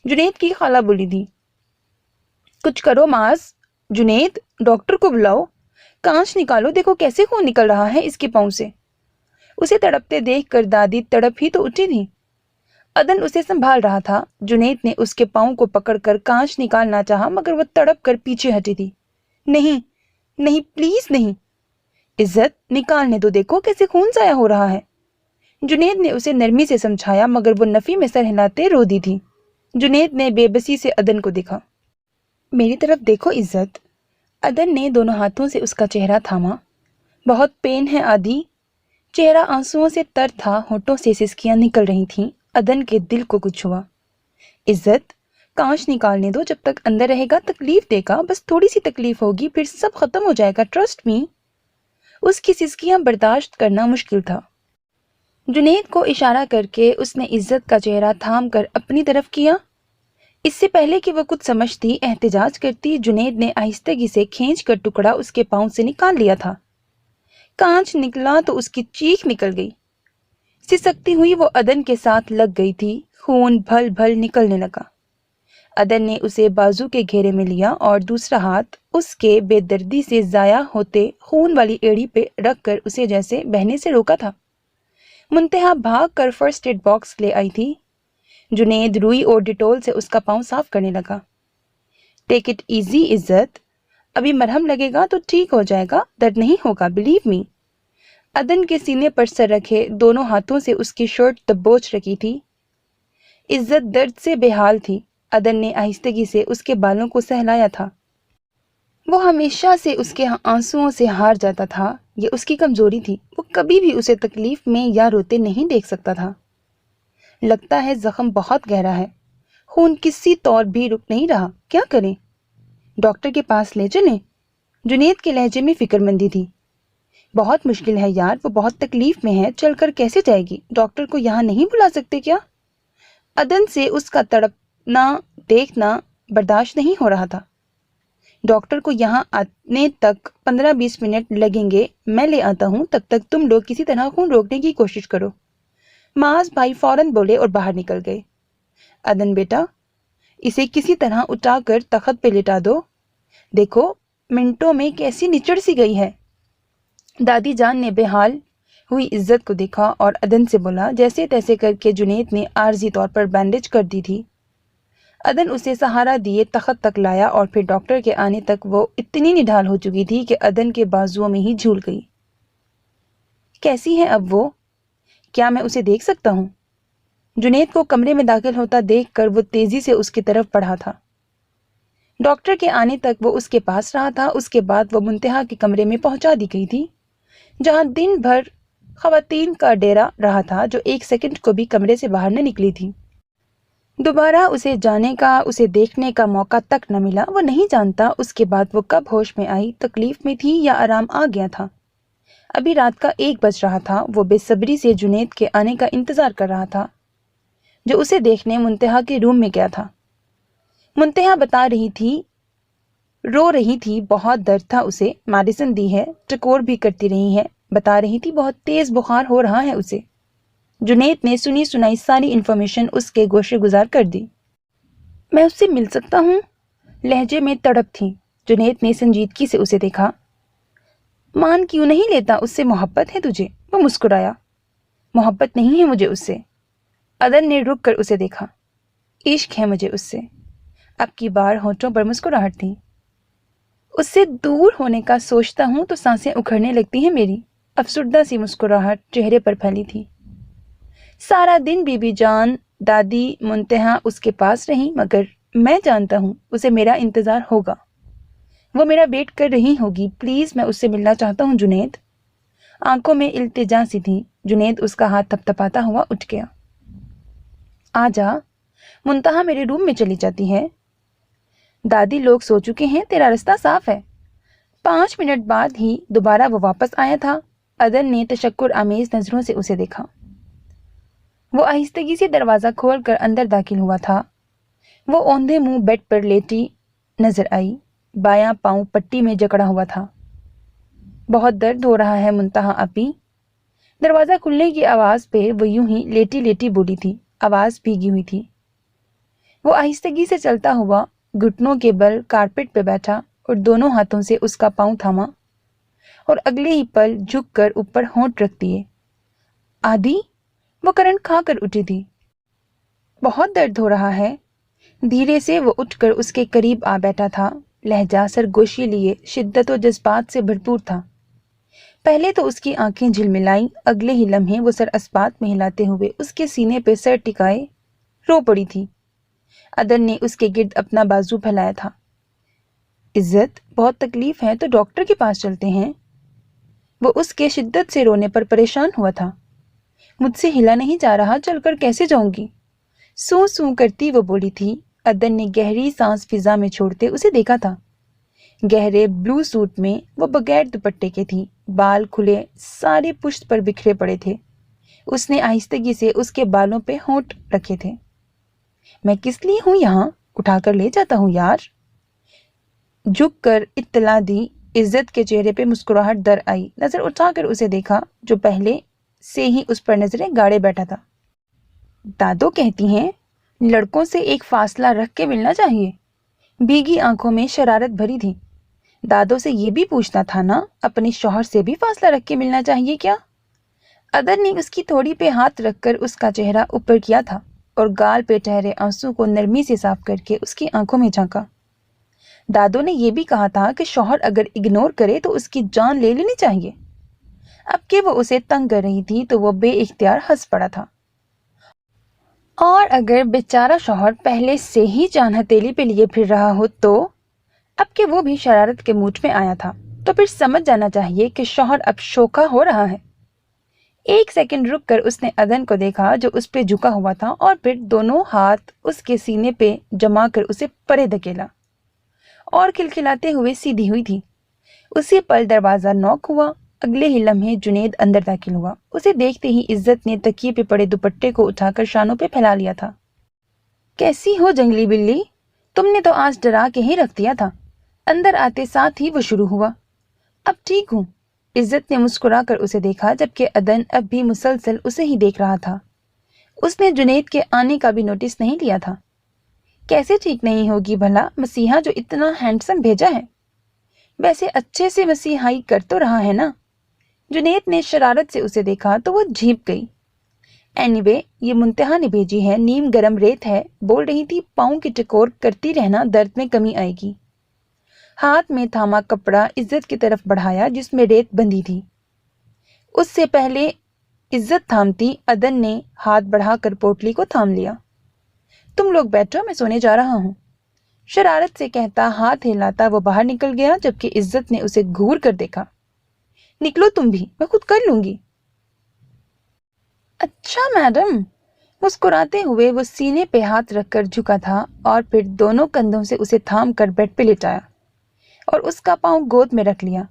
Speaker 1: जुनेद की खाला बोली थी। कुछ करो मास, जुनेद, डॉक्टर को बुलाओ, कांच निकालो, देखो कैसे खून निकल रहा है इसके पांव से। उसे तड़पते देखकर दादी तड़प ही तो उठी थी। अदन उसे संभाल रहा था। जुनेद ने उसके पांव को पकड़कर कांच निकालना चाहा, मगर वो तड़प कर पीछे हटी थी। नहीं नहीं, प्लीज नहीं। इज्जत, निकालने दो, देखो कैसे खून जाया हो रहा है। जुनेद ने उसे नरमी से समझाया, मगर वो नफी में सर हिलाते रो दी थी। जुनेद ने बेबसी से अदन को देखा। मेरी तरफ देखो इज्जत। अदन ने दोनों हाथों से उसका चेहरा थामा। बहुत पेन है आदि। चेहरा आंसुओं से तर था, होठों से सिसकियां निकल रही थीं। अदन के दिल को कुछ हुआ। इज्जत, कांच निकालने दो, जब तक अंदर रहेगा तकलीफ देगा, बस थोड़ी सी तकलीफ होगी, फिर सब खत्म हो जाएगा, ट्रस्ट मी। उसकी सिसकियां बर्दाश्त करना मुश्किल था। जुनेद को इशारा करके उसने इज्जत का चेहरा थाम कर अपनी तरफ किया। اس سے پہلے کہ وہ کچھ سمجھتی احتجاج کرتی، جنید نے آہستگی سے کھینچ کر ٹکڑا اس کے پاؤں سے نکال لیا تھا۔ کانچ نکلا تو اس کی چیخ نکل گئی۔ سسکتی ہوئی وہ عدن کے ساتھ لگ گئی تھی، خون بھل بھل نکلنے لگا۔ عدن نے اسے بازو کے گھیرے میں لیا اور دوسرا ہاتھ اس کے بے دردی سے ضائع ہوتے خون والی ایڑی پہ رکھ کر اسے جیسے بہنے سے روکا تھا۔ منتہا بھاگ کر فرسٹ ایڈ باکس لے آئی تھی۔ جنید روئی اور ڈیٹول سے اس کا پاؤں صاف کرنے لگا۔ ٹیک اٹ ایزی عزت، ابھی مرہم لگے گا تو ٹھیک ہو جائے گا، درد نہیں ہوگا، بلیو می۔ عدن کے سینے پر سر رکھے دونوں ہاتھوں سے اس کی شرٹ دبوچ رکھی تھی۔ عزت درد سے بے حال تھی۔ عدن نے آہستگی سے اس کے بالوں کو سہلایا تھا۔ وہ ہمیشہ سے اس کے آنسوؤں سے ہار جاتا تھا، یہ اس کی کمزوری تھی۔ وہ کبھی بھی اسے تکلیف میں یا روتے نہیں دیکھ سکتا تھا۔ لگتا ہے زخم بہت گہرا ہے، خون کسی طور بھی رک نہیں رہا، کیا کریں؟ ڈاکٹر کے پاس لے چلیں؟ جنید کے لہجے میں فکر مندی تھی۔ بہت مشکل ہے یار، وہ بہت تکلیف میں ہے، چل کر کیسے جائے گی؟ ڈاکٹر کو یہاں نہیں بلا سکتے کیا؟ عدن سے اس کا تڑپنا دیکھنا برداشت نہیں ہو رہا تھا۔ ڈاکٹر کو یہاں آنے تک 15-20 منٹ لگیں گے، میں لے آتا ہوں، تب تک تم لوگ کسی طرح خون روکنے کی کوشش کرو۔ معاذ بھائی فوراً بولے اور باہر نکل گئے۔ عدن بیٹا، اسے کسی طرح اٹھا کر تخت پہ لٹا دو، دیکھو منٹوں میں کیسی نچڑ سی گئی ہے۔ دادی جان نے بے حال ہوئی عزت کو دیکھا اور عدن سے بولا، جیسے تیسے کر کے جنید نے عارضی طور پر بینڈیج کر دی تھی۔ عدن اسے سہارا دیے تخت تک لایا اور پھر ڈاکٹر کے آنے تک وہ اتنی نڈھال ہو چکی تھی کہ عدن کے بازوؤں میں ہی جھول گئی۔ کیسی ہے اب وہ؟ کیا میں اسے دیکھ سکتا ہوں؟ جنید کو کمرے میں داخل ہوتا دیکھ کر وہ تیزی سے اس کی طرف بڑھا تھا۔ ڈاکٹر کے آنے تک وہ اس کے پاس رہا تھا، اس کے بعد وہ منتہا کے کمرے میں پہنچا دی گئی تھی، جہاں دن بھر خواتین کا ڈیرا رہا تھا، جو ایک سیکنڈ کو بھی کمرے سے باہر نہ نکلی تھی۔ دوبارہ اسے جانے کا، اسے دیکھنے کا موقع تک نہ ملا۔ وہ نہیں جانتا اس کے بعد وہ کب ہوش میں آئی، تکلیف میں تھی یا آرام آ گیا تھا۔ ابھی رات کا 1 بج رہا تھا۔ وہ بے صبری سے جنید کے آنے کا انتظار کر رہا تھا، جو اسے دیکھنے منتہا کے روم میں گیا تھا۔ منتہا بتا رہی تھی، رو رہی تھی، بہت درد تھا اسے، میڈیسن دی ہے، ٹکور بھی کرتی رہی ہے، بتا رہی تھی بہت تیز بخار ہو رہا ہے اسے۔ جنید نے سنی سنائی ساری انفارمیشن اس کے گوشے گزار کر دی۔ میں اس سے مل سکتا ہوں؟ لہجے میں تڑپ تھی۔ جنید نے سنجیدگی سے اسے دیکھا۔ مان کیوں نہیں لیتا، اس سے محبت ہے تجھے؟ وہ مسکرایا۔ محبت نہیں ہے مجھے اس سے۔ عدن نے رک کر اسے دیکھا۔ عشق ہے مجھے اس سے۔ اب کی بار ہونٹوں پر مسکراہٹ تھی۔ اس سے دور ہونے کا سوچتا ہوں تو سانسیں اکھڑنے لگتی ہیں میری۔ افسردہ سی مسکراہٹ چہرے پر پھیلی تھی۔ سارا دن بی بی جان، دادی، منتہا اس کے پاس رہی، مگر میں جانتا ہوں اسے میرا انتظار ہوگا، وہ میرا ویٹ کر رہی ہوگی۔ پلیز میں اس سے ملنا چاہتا ہوں جنید۔ آنکھوں میں التجا سی تھی۔ جنید اس کا ہاتھ تھپتھپاتا ہوا اٹھ گیا۔ آ جا، منتہا میرے روم میں چلی جاتی ہے۔ دادی لوگ سو چکے ہیں، تیرا رستہ صاف ہے۔ 5 منٹ بعد ہی دوبارہ وہ واپس آیا تھا۔ عدن نے تشکر آمیز نظروں سے اسے دیکھا۔ وہ آہستگی سے دروازہ کھول کر اندر داخل ہوا تھا۔ وہ اوندھے منہ بیڈ پر لیٹی نظر آئی، بایاں پاؤں پٹی میں جکڑا ہوا تھا۔ بہت درد ہو رہا ہے منتہا اپی۔ دروازہ کھلنے کی آواز پہ وہ یوں ہی لیٹی لیٹی بولی تھی، آواز بھیگی ہوئی تھی۔ وہ آہستگی سے چلتا ہوا گھٹنوں کے بل کارپیٹ پہ بیٹھا اور دونوں ہاتھوں سے اس کا پاؤں تھاما اور اگلے ہی پل جھک کر اوپر ہونٹ رکھ دیے۔ آدھی، وہ کرنٹ کھا کر اٹھی تھی۔ بہت درد ہو رہا ہے۔ دھیرے سے وہ اٹھ کر اس کے قریب آ بیٹھا تھا، لہجہ سرگوشی لیے شدت و جذبات سے بھرپور تھا۔ پہلے تو اس کی آنکھیں جھلملائیں، اگلے ہی لمحے وہ سر اسبات میں ہلاتے ہوئے اس کے سینے پہ سر ٹکائے رو پڑی تھی۔ عدن نے اس کے گرد اپنا بازو پھیلایا تھا۔ عزت، بہت تکلیف ہے تو ڈاکٹر کے پاس چلتے ہیں۔ وہ اس کے شدت سے رونے پر پریشان ہوا تھا۔ مجھ سے ہلا نہیں جا رہا، چل کر کیسے جاؤں گی؟ سو سو کرتی وہ بولی تھی۔ عدن نے گہری سانس فضا میں چھوڑتے اسے دیکھا تھا۔ گہرے بلو سوٹ میں وہ بغیر دوپٹے کے تھی، بال کھلے سارے پشت پر بکھرے پڑے تھے۔ اس نے آہستگی سے اس کے بالوں پہ ہونٹ رکھے تھے۔ میں کس لیے ہوں یہاں؟ उठा कर ले जाता हूँ यार। झुक कर इत्तला दी। इज्जत के चेहरे पे मुस्कुराहट दर आई। नजर उठाकर उसे देखा जो पहले से ही उस पर नजरें गाड़े बैठा था। दादो कहती हैं लड़कों से एक फासला रख के मिलना चाहिए। भीगी आंखों में शरारत भरी थी। दादो से ये भी पूछना था ना, अपने शौहर से भी फासला रख के मिलना चाहिए क्या? अदर ने उसकी थोड़ी पे हाथ रखकर उसका चेहरा ऊपर किया था और गाल पे ठहरे आंसू को नरमी से साफ करके उसकी आंखों में झांका। दादो ने यह भी कहा था कि शौहर अगर इग्नोर करे तो उसकी जान ले लेनी चाहिए। अब कि वो उसे तंग कर रही थी तो वो बेइख्तियार हंस पड़ा था। और अगर बेचारा शौहर पहले से ही जान हथेली पे लिए फिर रहा हो तो अब कि वो भी शरारत के मूड में आया था तो फिर समझ जाना चाहिए कि शौहर अब शोखा हो रहा है। एक सेकंड रुक कर उसने अदन को देखा जो उस पे झुका हुआ था और फिर दोनों हाथ उसके सीने पे जमा कर उसे परे धकेला और खिलखिलाते हुए सीधी हुई थी। उसी पल दरवाजा नॉक हुआ। अगले ही लम्हे जुनेद अंदर दाखिल हुआ। उसे देखते ही इज्जत ने तकिए पे पड़े दुपट्टे को उठाकर शानों पे फैला लिया था। कैसी हो जंगली बिल्ली, तुमने तो आज डरा के ही रख दिया था। अंदर आते साथ ही वो शुरू हुआ। अब ठीक हूँ। इज्जत ने मुस्कुरा कर उसे देखा जबकि अदन अब भी मुसलसल उसे ही देख रहा था। उसने जुनेद के आने का भी नोटिस नहीं लिया था। कैसे ठीक नहीं होगी भला, मसीहा जो इतना हैंडसम भेजा है। वैसे अच्छे से मसीहाई कर तो रहा है ना। जुनेद ने शरारत से उसे देखा तो वो झीप गई। एनीवे, ये मुंतहा ने भेजी है, नीम गरम रेत है। बोल रही थी पाँव की टकोर करती रहना, दर्द में कमी आएगी। हाथ में थामा कपड़ा इज्जत की तरफ बढ़ाया जिसमें रेत बंधी थी। उससे पहले इज्जत थामती अदन ने हाथ बढ़ाकर पोटली को थाम लिया। तुम लोग बैठो, मैं सोने जा रहा हूँ। शरारत से कहता हाथ हिलाता वो बाहर निकल गया जबकि इज्जत ने उसे घूर कर देखा। निकलो तुम भी, मैं खुद कर लूंगी। अच्छा मैडम। मुस्कुराते हुए वो सीने पे हाथ रखकर झुका था और फिर दोनों कंधों से उसे थाम कर बेड पे लिटाया और उसका पांव गोद में रख लिया।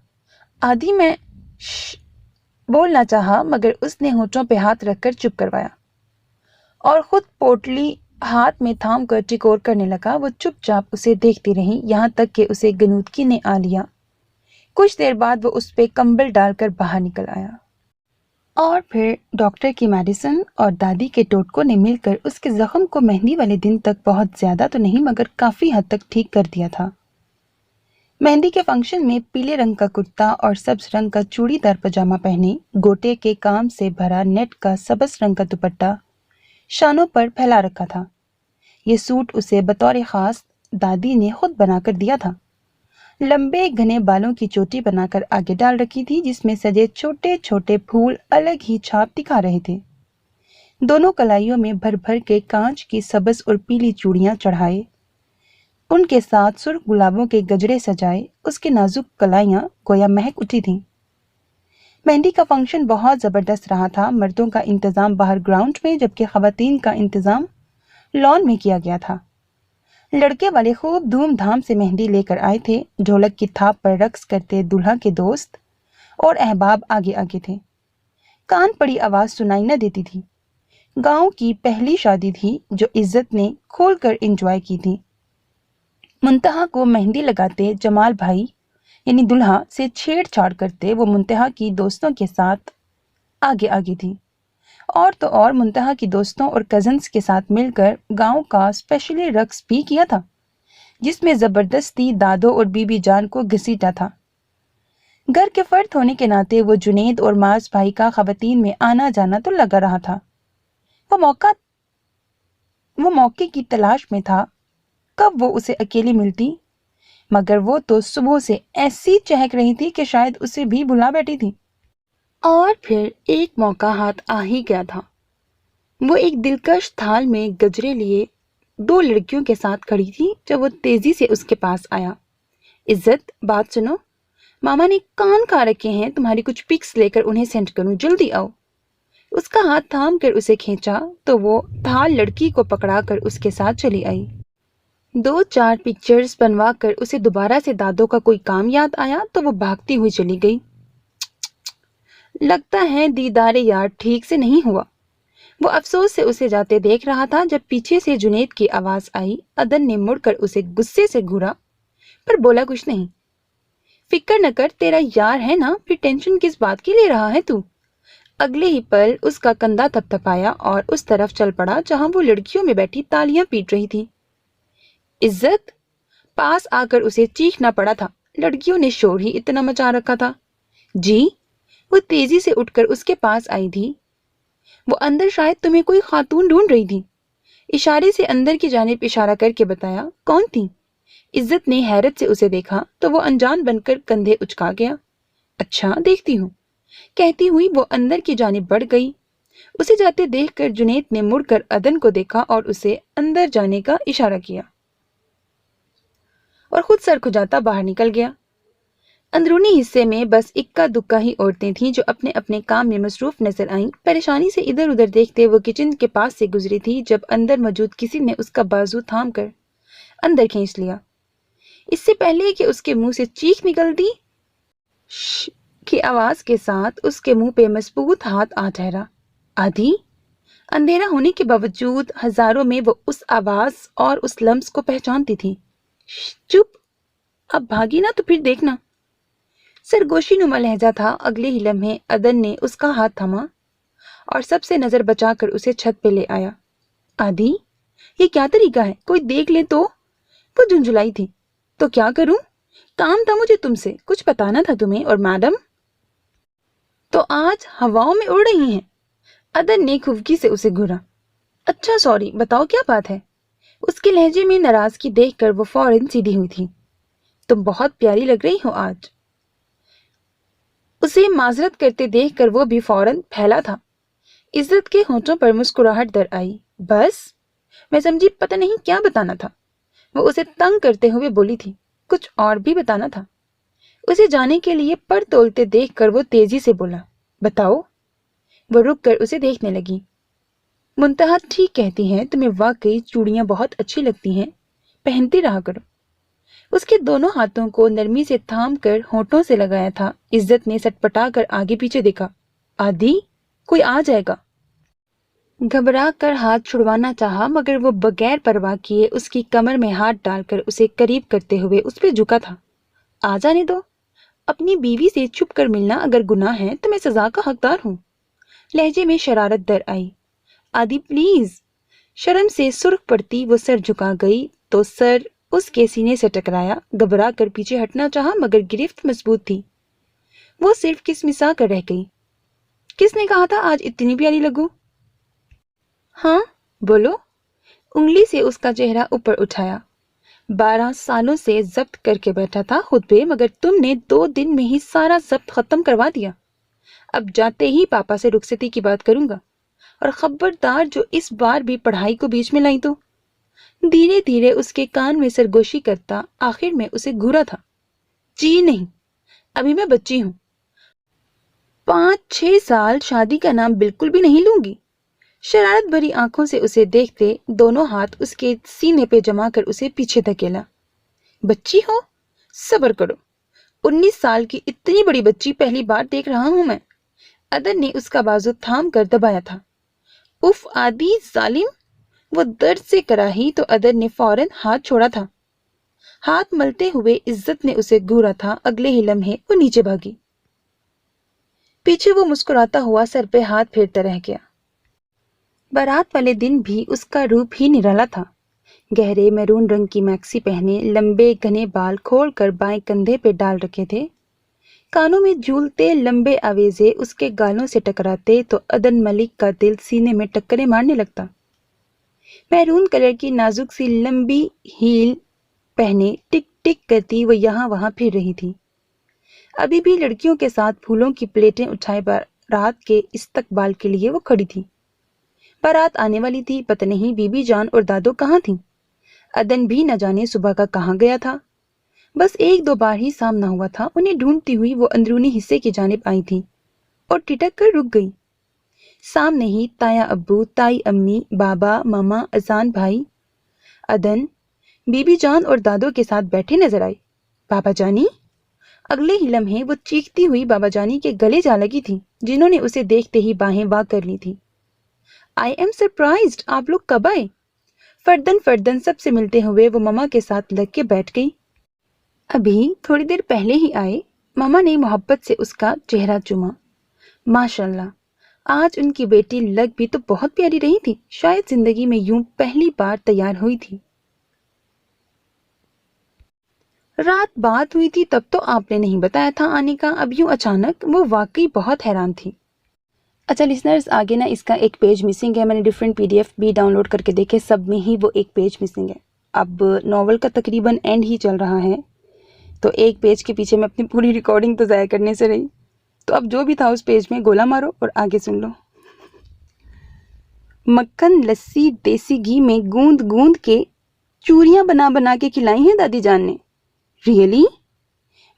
Speaker 1: आधी मैं बोलना चाहा मगर उसने होठों पे हाथ रखकर चुप करवाया और खुद पोटली हाथ में थाम कर टिकोर करने लगा। वो चुपचाप उसे देखती रही यहाँ तक कि उसे गनूदगी ने आ लिया। कुछ देर बाद वो उस पे कंबल डालकर बाहर निकल आया और फिर डॉक्टर की मेडिसिन और दादी के टोटकों ने मिलकर उसके जख्म को मेहंदी वाले दिन तक बहुत ज्यादा तो नहीं मगर काफी हद तक ठीक कर दिया था। मेहंदी के फंक्शन में पीले रंग का कुर्ता और सब्ज रंग का चूड़ीदार पजामा पहने, गोटे के काम से भरा नेट का सबस रंग का दुपट्टा शानों पर फैला रखा था। ये सूट उसे बतौर खास दादी ने खुद बनाकर दिया था। लंबे घने बालों की चोटी बनाकर आगे डाल रखी थी जिसमें सजे छोटे छोटे फूल अलग ही छाप दिखा रहे थे। दोनों कलाइयों में भर भर के कांच की सबस और पीली चूड़ियां चढ़ाए, उनके साथ सुर्ख गुलाबों के गजरे सजाए, उसकी नाजुक कलाइयां गोया महक उठी थीं। मेहंदी का फंक्शन बहुत जबरदस्त रहा था। मर्दों का इंतजाम बाहर ग्राउंड में जबकि खवातीन का इंतजाम लॉन में किया गया था। लड़के वाले खूब धूमधाम से मेहंदी लेकर आए थे। ढोलक की थाप पर रक्स करते दूल्हा के दोस्त और अहबाब आगे आगे थे। कान पड़ी आवाज सुनाई न देती थी। गांव की पहली शादी थी जो इज्जत ने खोलकर एंजॉय की थी। मुंतहा को मेहंदी लगाते जमाल भाई यानी दुल्हा से छेड़छाड़ करते वो मुंतहा की दोस्तों के साथ आगे आगे थी और तो और मुंतहा की दोस्तों और कजन्स के साथ मिलकर गांव का स्पेशली रक्स भी किया था जिसमें जबरदस्ती दादो और बीबी जान को घसीटा था। घर के फर्द होने के नाते वो जुनेद और माज भाई का खवातीन में आना जाना तो लगा रहा था। वो मौके की तलाश में था कब वो उसे अकेली मिलती, मगर वो तो सुबह से ऐसी चहक रही थी कि शायद उसे भी भुला बैठी थी। और फिर एक मौका हाथ आ ही गया था। वो एक दिलकश थाल में गजरे लिए दो लड़कियों के साथ खड़ी थी जब वो तेजी से उसके पास आया। इज्जत, बात सुनो, मामा ने कान खा रखे हैं, तुम्हारी कुछ पिक्स लेकर उन्हें सेंड करूं, जल्दी आओ। उसका हाथ थाम कर उसे खींचा तो वो थाल लड़की को पकड़ा कर उसके साथ चली आई। 2-4 पिक्चर्स बनवा कर उसे दोबारा से दादो का कोई काम याद आया तो वो भागती हुई चली गई। लगता है दीदारे यार ठीक से नहीं हुआ। وہ افسوس سے اسے جاتے دیکھ رہا تھا جب پیچھے سے جنید کی آواز آئی۔ عدن نے مڑ کر اسے غصے سے گھورا پر بولا کچھ نہیں۔ فکر نہ کر، تیرا یار ہے نا، پھر ٹینشن کس بات کی لے رہا ہے تو؟ اگلے ہی پل اس کا کندھا تھپ تھپایا اور اس طرف چل پڑا جہاں وہ لڑکیوں میں بیٹھی تالیاں پیٹ رہی تھی۔ عزت! پاس آ کر اسے چیخنا پڑا تھا، لڑکیوں نے شور ہی اتنا مچا رکھا تھا۔ جی؟ وہ تیزی سے اٹھ کر اس کے پاس آئی تھی۔ وہ اندر شاید تمہیں کوئی خاتون ڈھونڈ رہی تھی۔ اشارے سے اندر کی جانب اشارہ کر کے بتایا۔ کون تھی؟ عزت نے حیرت سے اسے دیکھا تو وہ انجان بن کر کندھے اچکا گیا۔ اچھا، دیکھتی ہوں، کہتی ہوئی وہ اندر کی جانب بڑھ گئی۔ اسے جاتے دیکھ کر جنید نے مڑ کر عدن کو دیکھا اور اسے اندر جانے کا اشارہ کیا اور خود سر کھجاتا باہر نکل گیا۔ اندرونی حصے میں بس اکا دکا ہی عورتیں تھیں جو اپنے اپنے کام میں مصروف نظر آئیں۔ پریشانی سے ادھر ادھر دیکھتے وہ کچن کے پاس سے گزری تھی جب اندر موجود کسی نے اس کا بازو تھام کر اندر کھینچ لیا۔ اس سے پہلے کہ اس کے منہ سے چیخ نکل دی، ش کی آواز کے ساتھ اس کے منہ پہ مضبوط ہاتھ آ ٹھہرا۔ آدھی؟ اندھیرا ہونے کے باوجود ہزاروں میں وہ اس آواز اور اس لمس کو پہچانتی تھی۔ چپ! اب بھاگی نا تو پھر دیکھنا۔ سرگوشی نما لہجہ تھا۔ اگلے ہی لمحے عدن نے اس کا ہاتھ تھاما اور سب سے نظر بچا کر اسے چھت پہ لے آیا۔ آدھی، یہ کیا طریقہ ہے؟ کوئی دیکھ لے تو؟ وہ جھنجھلائی تھی۔ تو کیا کروں؟ کام تھا مجھے تم سے، کچھ بتانا تھا تمہیں اور میڈم تو آج ہواؤں میں اڑ رہی ہیں۔ عدن نے خفگی سے اسے گھورا۔ اچھا سوری، بتاؤ کیا بات ہے؟ اس کے لہجے میں ناراضگی دیکھ کر وہ فوراً سیدھی ہوئی تھی۔ تم بہت پیاری لگ رہی ہو آج۔ اسے معذرت کرتے دیکھ کر وہ بھی فوراً پھیلا تھا۔ عزت کے ہونٹوں پر مسکراہٹ در آئی۔ بس؟ میں سمجھی پتہ نہیں کیا بتانا تھا۔ وہ اسے تنگ کرتے ہوئے بولی تھی۔ کچھ اور بھی بتانا تھا۔ اسے جانے کے لیے پر تولتے دیکھ کر وہ تیزی سے بولا۔ بتاؤ۔ وہ رک کر اسے دیکھنے لگی۔ منتہا ٹھیک کہتی ہیں، تمہیں واقعی چوڑیاں بہت اچھی لگتی ہیں، پہنتے رہا کرو۔ اس کے دونوں ہاتھوں کو نرمی سے تھام کر ہونٹوں سے لگایا تھا۔ عزت نے سٹپٹا کر آگے پیچھے دیکھا۔ آدھی، کوئی آ جائے گا۔ گھبرا کر ہاتھ چھڑوانا چاہا مگر وہ بغیر پرواہ کیے اس کی کمر میں ہاتھ ڈال کر اسے قریب کرتے ہوئے اس پہ جھکا تھا۔ آ جانے دو۔ اپنی بیوی سے چھپ کر ملنا اگر گناہ ہے تو میں سزا کا حقدار ہوں۔ لہجے میں شرارت در آئی۔ آدھی پلیز۔ شرم سے سرخ پڑتی وہ سر جھکا گئی تو سر اس کے سینے سے ٹکرایا۔ گھبرا کر پیچھے ہٹنا چاہا مگر گرفت مضبوط تھی۔ وہ صرف کسمسا کر رہ گئی۔ کس نے کہا تھا آج اتنی پیاری لگوں؟ ہاں بولو۔ انگلی سے اس کا چہرہ اوپر اٹھایا۔ 12 سالوں سے ضبط کر کے بیٹھا تھا خود پہ مگر تم نے 2 دن میں ہی سارا ضبط ختم کروا دیا۔ اب جاتے ہی پاپا سے رخصتی کی بات کروں گا اور خبردار جو اس بار بھی پڑھائی کو بیچ میں لائی تو۔ دھیرے دھیرے اس کے کان میں سرگوشی کرتا آخر میں اسے گھورا تھا۔ جی نہیں، ابھی میں بچی ہوں۔ 5-6 سال شادی کا نام بالکل بھی نہیں لوں گی۔ شرارت بھری آنکھوں سے اسے دیکھتے دونوں ہاتھ اس کے سینے پہ جما کر اسے پیچھے دھکیلا۔ بچی ہو؟ صبر کرو، 19 سال کی اتنی بڑی بچی پہلی بار دیکھ رہا ہوں میں۔ عدن نے اس کا بازو تھام کر دبایا تھا۔ اف آدھی ظالم! وہ درد سے کراہی تو عدن نے فوراً ہاتھ چھوڑا تھا۔ ہاتھ ملتے ہوئے عزت نے اسے گھورا تھا۔ اگلے ہی لمحے وہ نیچے بھاگی۔ پیچھے وہ مسکراتا ہوا سر پہ ہاتھ پھیرتا رہ گیا۔ بارات والے دن بھی اس کا روپ ہی نرالا تھا۔ گہرے میرون رنگ کی میکسی پہنے، لمبے گھنے بال کھول کر بائیں کندھے پہ ڈال رکھے تھے۔ کانوں میں جھولتے لمبے آویزے اس کے گالوں سے ٹکراتے تو عدن ملک کا دل سینے میں ٹکریں مارنے لگتا۔ میرون کلر کی نازک سی لمبی ہیل پہنے ٹک ٹک کرتی وہ یہاں وہاں پھر رہی تھی۔ ابھی بھی لڑکیوں کے ساتھ پھولوں کی پلیٹیں اٹھائے بارات کے استقبال کے لیے وہ کھڑی تھی۔ بارات آنے والی تھی، پتہ نہیں بی بی جان اور دادو کہاں تھیں۔ عدن بھی نہ جانے صبح کا کہاں گیا تھا۔ بس 1-2 بار ہی سامنا ہوا تھا۔ انہیں ڈھونڈتی ہوئی وہ اندرونی حصے کی جانب آئی تھی اور ٹٹک کر رک گئی۔ سامنے ہی تایا ابو، تائی امی، بابا، ماما، اذان بھائی، عدن، بی بی جان اور دادو کے ساتھ بیٹھے نظر آئے۔ بابا جانی! اگلے ہی لمحے وہ چیختی ہوئی بابا جانی کے گلے جا لگی تھی جنہوں نے اسے دیکھتے ہی باہیں واہ کر لی تھی۔ आई एम सरप्राइज्ड, आप लोग कब आए? फर्दन फर्दन सबसे मिलते हुए वो ममा के साथ लग के बैठ गई। अभी थोड़ी देर पहले ही आए। ममा ने मोहब्बत से उसका चेहरा चूमा। माशाल्लाह, आज उनकी बेटी लग भी तो बहुत प्यारी रही थी, शायद जिंदगी में यूं पहली बार तैयार हुई थी। रात बात हुई थी तब तो आपने नहीं बताया था आने का, अब यूं अचानक? वो वाकई बहुत हैरान थी। अच्छा लिसनर्स, आगे ना इसका एक पेज मिसिंग है। मैंने डिफरेंट पीडीएफ भी डाउनलोड करके देखे, सब में ही वो एक पेज मिसिंग है। अब नॉवल का तकरीबन एंड ही चल रहा है, तो एक पेज के पीछे मैं अपनी पूरी रिकॉर्डिंग तो ज़ाया करने से रही। तो अब जो भी था उस पेज में गोला मारो और आगे सुन लो। मक्खन लस्सी देसी घी में गूंद गूंद के चूरियां बना बना के खिलाई हैं दादी जान ने। रियली?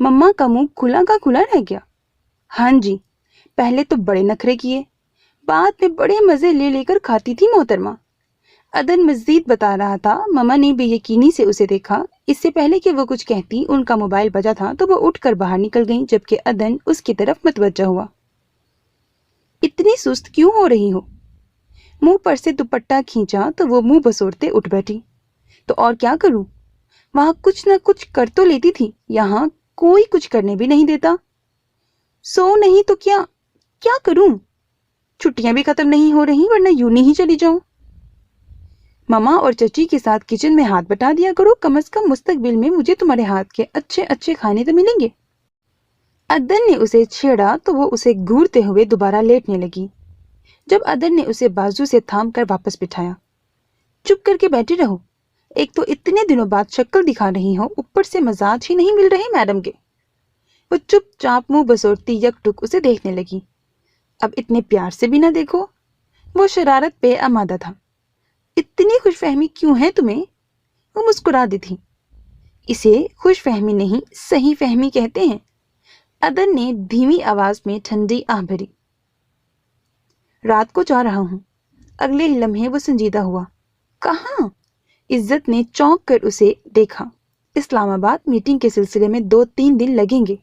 Speaker 1: मम्मा का मुंह खुला का खुला रह गया। हाँ जी, पहले तो बड़े नखरे किए, बाद में बड़े मजे ले लेकर खाती थी मोहतरमा। अदन मजीद बता रहा था। मम्मा ने बेयकीनी से उसे देखा। इससे पहले कि वो कुछ कहती उनका मोबाइल बजा था, तो वो उठकर बाहर निकल गई, जबकि अदन उसकी तरफ मतवज्जा हुआ। इतनी सुस्त क्यों हो रही हो? मुंह पर से दुपट्टा खींचा तो वो मुंह बसोरते उठ बैठी। तो और क्या करूं? वहां कुछ न कुछ कर तो लेती थी, यहाँ कोई कुछ करने भी नहीं देता। सो नहीं तो क्या क्या करूं? छुट्टियां भी खत्म नहीं हो रही, वरना यूं ही चली जाऊं। ममा और चची के साथ किचन में हाथ बटा दिया करो, कम से कम मुस्तकबिल में मुझे तुम्हारे हाथ के अच्छे अच्छे खाने तो मिलेंगे। अदन ने उसे छेड़ा तो वो उसे घूरते हुए दोबारा लेटने लगी। जब अदन ने उसे बाजू से थाम कर वापस बिठाया। चुप करके बैठी रहो, एक तो इतने दिनों बाद शक्ल दिखा रही हो, ऊपर से मजाज ही नहीं मिल रहे मैडम के। वो चुपचाप मुंह बसोरती यकटुक उसे देखने लगी। अब इतने प्यार से भी ना देखो। वो शरारत पे आमादा था। इतनी खुशफहमी क्यों है तुम्हें? वो मुस्कुरा दी थी। इसे खुशफहमी नहीं, सही फहमी कहते हैं। अदन ने धीमी आवाज में ठंडी आह भरी। रात को जा रहा हूं। अगले ही लम्हे वो संजीदा हुआ। कहाँ? इज्जत ने चौंक कर उसे देखा। इस्लामाबाद, मीटिंग के सिलसिले में 2-3 दिन लगेंगे।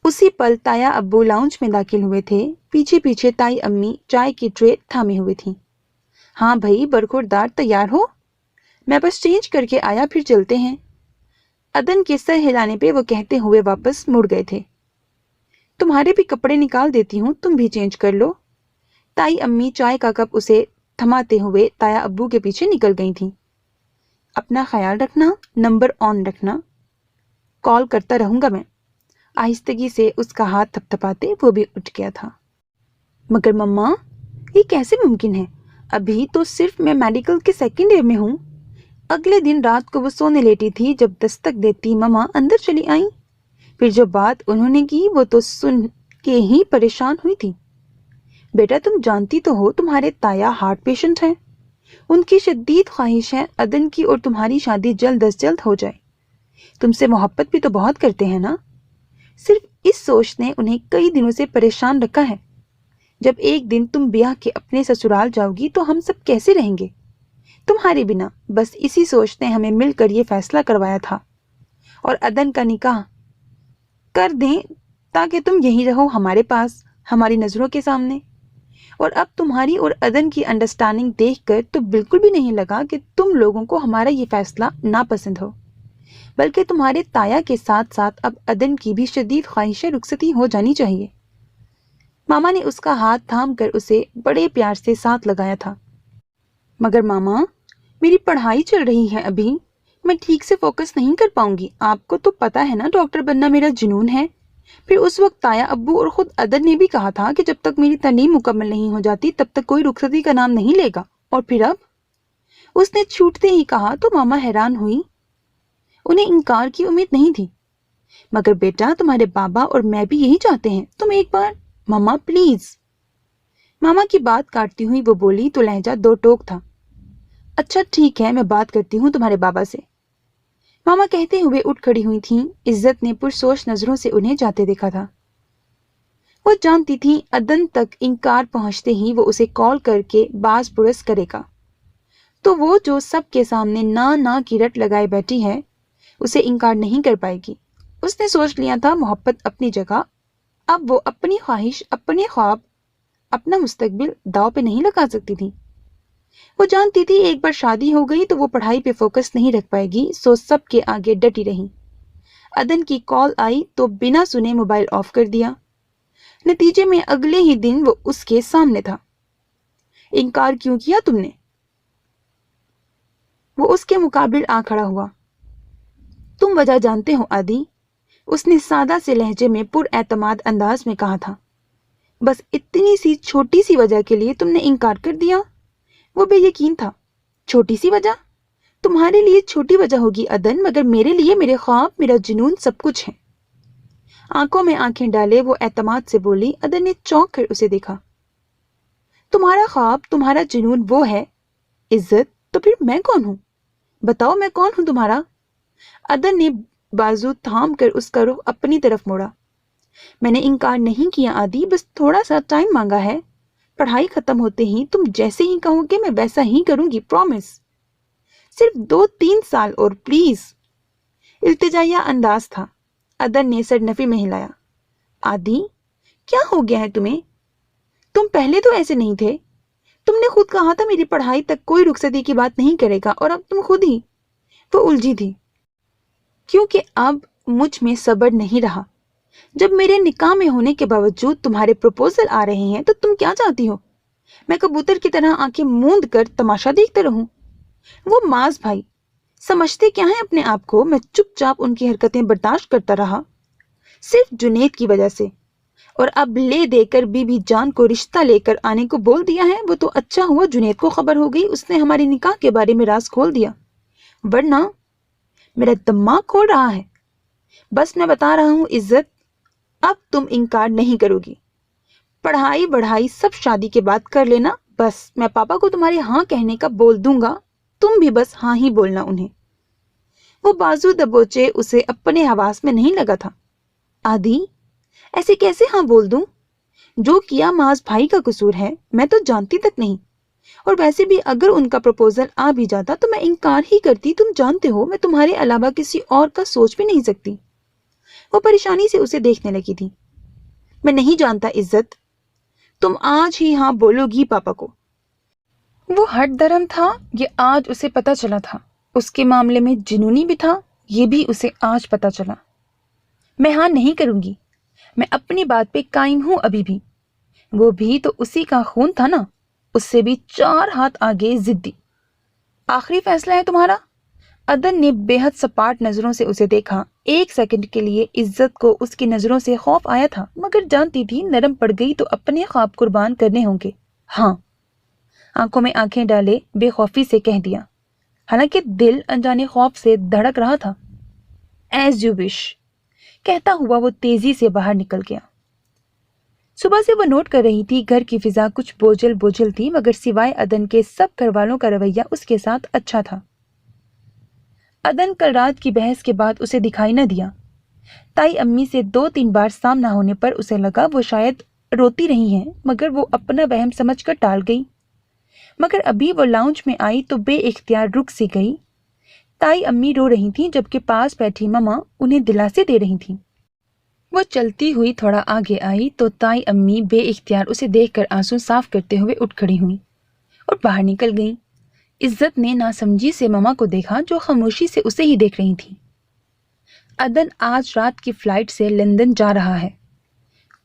Speaker 1: उसी पल ताया अब्बू लाउंज में दाखिल हुए थे। पीछे पीछे ताई अम्मी चाय की ट्रे थामे हुए थी। हाँ भाई, बरखुरदार तैयार हो? मैं बस चेंज करके आया, फिर चलते हैं। अदन के सर हिलाने पे वो कहते हुए वापस मुड़ गए थे। तुम्हारे भी कपड़े निकाल देती हूँ, तुम भी चेंज कर लो। ताई अम्मी चाय का कप उसे थमाते हुए ताया अब्बू के पीछे निकल गई थी। अपना ख्याल रखना, नंबर ऑन रखना, कॉल करता रहूंगा मैं। आहिस्तगी से उसका हाथ थपथपाते वो भी उठ गया था। मगर मम्मा, ये कैसे मुमकिन है? अभी तो सिर्फ मैं मेडिकल के 2nd ईयर में हूँ। अगले दिन रात को वो सोने लेटी थी, जब दस्तक देती मम्मा अंदर चली आई। फिर जो बात उन्होंने की वो तो सुन के ही परेशान हुई थी। बेटा, तुम जानती तो हो तुम्हारे ताया हार्ट पेशेंट हैं। उनकी शदीद ख्वाहिश है अदन की और तुम्हारी शादी जल्द अज जल्द हो जाए। तुमसे मोहब्बत भी तो बहुत करते हैं ना। सिर्फ इस सोच ने उन्हें कई दिनों से परेशान रखा है। जब एक दिन तुम ब्याह के अपने ससुराल जाओगी तो हम सब कैसे रहेंगे तुम्हारे बिना? बस इसी सोच ने हमें मिलकर ये फैसला करवाया था और अदन का निकाह कर दें, ताकि तुम यहीं रहो हमारे पास, हमारी नजरों के सामने। और अब तुम्हारी और अदन की अंडरस्टैंडिंग देखकर तो बिल्कुल भी नहीं लगा कि तुम लोगों को हमारा ये फैसला नापसंद हो, बल्कि तुम्हारे ताया के साथ साथ अब अदन की भी शदीद ख्वाहिश रुखसती हो जानी चाहिए। मामा ने उसका हाथ थाम कर उसे बड़े प्यार से साथ लगाया था। मगर मामा, मेरी पढ़ाई चल रही है अभी, मैं ठीक से फोकस नहीं कर पाऊंगी। आपको तो पता है ना, डॉक्टर बनना मेरा जुनून है। फिर उस वक्त ताया अब्बू और खुद अदन ने भी कहा था कि जब तक मेरी तालीम मुकम्मल नहीं हो जाती तब तक कोई रुखसती का नाम नहीं लेगा। और फिर अब उसने छूटते ही कहा तो मामा हैरान हुई। उन्हें इनकार की उम्मीद नहीं थी। मगर बेटा, तुम्हारे बाबा और मैं भी यही चाहते हैं। तुम एक बार मामा प्लीज। मामा की बात काटती हुई वो बोली तो लहजा दो टोक था। अच्छा ठीक है, मैं बात करती हूँ तुम्हारे बाबा से। मामा कहते हुए उठ खड़ी हुई थीं। इज्जत ने पुरसोच नजरों से उन्हें जाते देखा था। वो जानती थी अदन तक इनकार पहुंचते ही वो उसे कॉल करके बाज पुरस करेगा, तो वो जो सबके सामने ना ना की रट लगाए बैठी है उसे इनकार नहीं कर पाएगी। उसने सोच लिया था मोहब्बत अपनी जगह, अब वो अपनी ख्वाहिश, अपने ख्वाब अपना मुस्तकबिल दांव पे नहीं लगा सकती थी। वो जानती थी एक बार शादी हो गई तो वो पढ़ाई पे फोकस नहीं रख पाएगी, सो सबके आगे डटी रही। अदन की कॉल आई तो बिना सुने मोबाइल ऑफ कर दिया। नतीजे में अगले ही दिन वो उसके सामने था। इनकार क्यों किया तुमने? वो उसके मुकाबिल आ खड़ा हुआ। तुम वजह जानते हो आदि, उसने सादा से लहजे में पुरएतमाद अंदाज में कहा था। बस इतनी सी छोटी सी वजह के लिए तुमने इनकार कर दिया? वो बेयकीन था। छोटी सी वजह? तुम्हारे लिए छोटी वजह होगी अदन, मगर मेरे लिए मेरे ख्वाब, मेरा जुनून सब कुछ है। आंखों में आंखें डाले वो एतमाद से बोली। अदन ने चौंक कर उसे देखा। तुम्हारा ख्वाब, तुम्हारा जुनून वो है इज्जत, तो फिर मैं कौन हूं? बताओ मैं कौन हूं तुम्हारा? अदन ने बाजू थाम कर उसका रुख अपनी तरफ मोड़ा। मैंने इनकार नहीं किया आदि, बस थोड़ा सा टाइम मांगा है। पढ़ाई खत्म होते ही तुम जैसे ही कहोगे मैं वैसा ही करूंगी, प्रॉमिस। सिर्फ 2-3 साल और प्लीज। इल्तिजाया अंदाज था। अदन ने सरनफी में हिलाया। आदि, क्या हो गया है तुम्हें? तुम पहले तो ऐसे नहीं थे। तुमने खुद कहा था मेरी पढ़ाई तक कोई रुखसती की बात नहीं करेगा, और अब तुम खुद ही। वो उलझी थी क्योंकि अब मुझ में सब्र नहीं रहा। जब मेरे निकाह में होने के बावजूद तुम्हारे प्रपोजल आ रहे हैं तो तुम क्या चाहती हो? मैं कबूतर की तरह आंखें मूंद कर तमाशा देखते रहूं? वो माज भाई समझते क्या है अपने आप को? मैं चुपचाप उनकी हरकतें बर्दाश्त करता रहा, सिर्फ जुनेद की वजह से। और अब ले देकर बीबी जान को रिश्ता लेकर आने को बोल दिया है। वो तो अच्छा हुआ जुनेद को खबर हो गई, उसने हमारे निकाह के बारे में राज खोल दिया, वरना मेरा दिमाग खोल रहा है। बस मैं बता रहा हूं इज्जत, अब तुम इनकार नहीं करोगी। पढ़ाई बढ़ाई सब शादी के बाद कर लेना। बस मैं पापा को तुम्हारे हाँ कहने का बोल दूंगा, तुम भी बस हाँ ही बोलना उन्हें। वो बाजू दबोचे उसे अपने हवास में नहीं लगा था। आदि, ऐसे कैसे हाँ बोल दूं? जो किया माज भाई का कसूर है, मैं तो जानती तक नहीं। और वैसे भी अगर उनका प्रपोजल आ भी जाता तो मैं इनकार ही करती। तुम जानते हो मैं तुम्हारे अलावा किसी और का सोच भी नहीं सकती। वो परेशानी से उसे देखने लगी थी। मैं नहीं जानता इज्जत, तुम आज ही हाँ बोलोगी पापा को। वो हट दरम था, ये आज उसे पता चला था। उसके मामले में जुनूनी भी था, ये भी उसे आज पता चला। मैं हाँ नहीं करूंगी, मैं अपनी बात पे कायम हूं अभी भी। वो भी तो उसी का खून था ना, उससे भी 4 हाथ आगे जिद्दी। आखिरी फैसला है तुम्हारा? अदन ने बेहद सपाट नजरों से उसे देखा। 1 सेकंड के लिए इज्जत को उसकी नजरों से खौफ आया था, मगर जानती थी नरम पड़ गई तो अपने ख्वाब कुर्बान करने होंगे। हाँ, आंखों में आंखें डाले बेखौफी से कह दिया, हालांकि दिल अनजाने खौफ से धड़क रहा था। एज यू विश, कहता हुआ वो तेजी से बाहर निकल गया। सुबह से वो नोट कर रही थी, घर की फिजा कुछ बोझल बोझल थी, मगर सिवाय अदन के सब घरवालों का रवैया उसके साथ अच्छा था। अदन कल रात की बहस के बाद उसे दिखाई न दिया। ताई अम्मी से 2-3 बार सामना होने पर उसे लगा वो शायद रोती रही हैं, मगर वो अपना वहम समझकर टाल गई। मगर अभी वो लाउंज में आई तो बेइख्तियार रुक सी गई। ताई अम्मी रो रही थीं, जबकि पास बैठी ममा उन्हें दिलासे दे रही थीं। वो चलती हुई थोड़ा आगे आई तो ताई अम्मी बेइख्तियार उसे देखकर आंसू साफ करते हुए उठ खड़ी हुई और बाहर निकल गईं। इज्जत ने नासमझी से ममा को देखा, जो खामोशी से उसे ही देख रही थी। अदन आज रात की फ्लाइट से लंदन जा रहा है।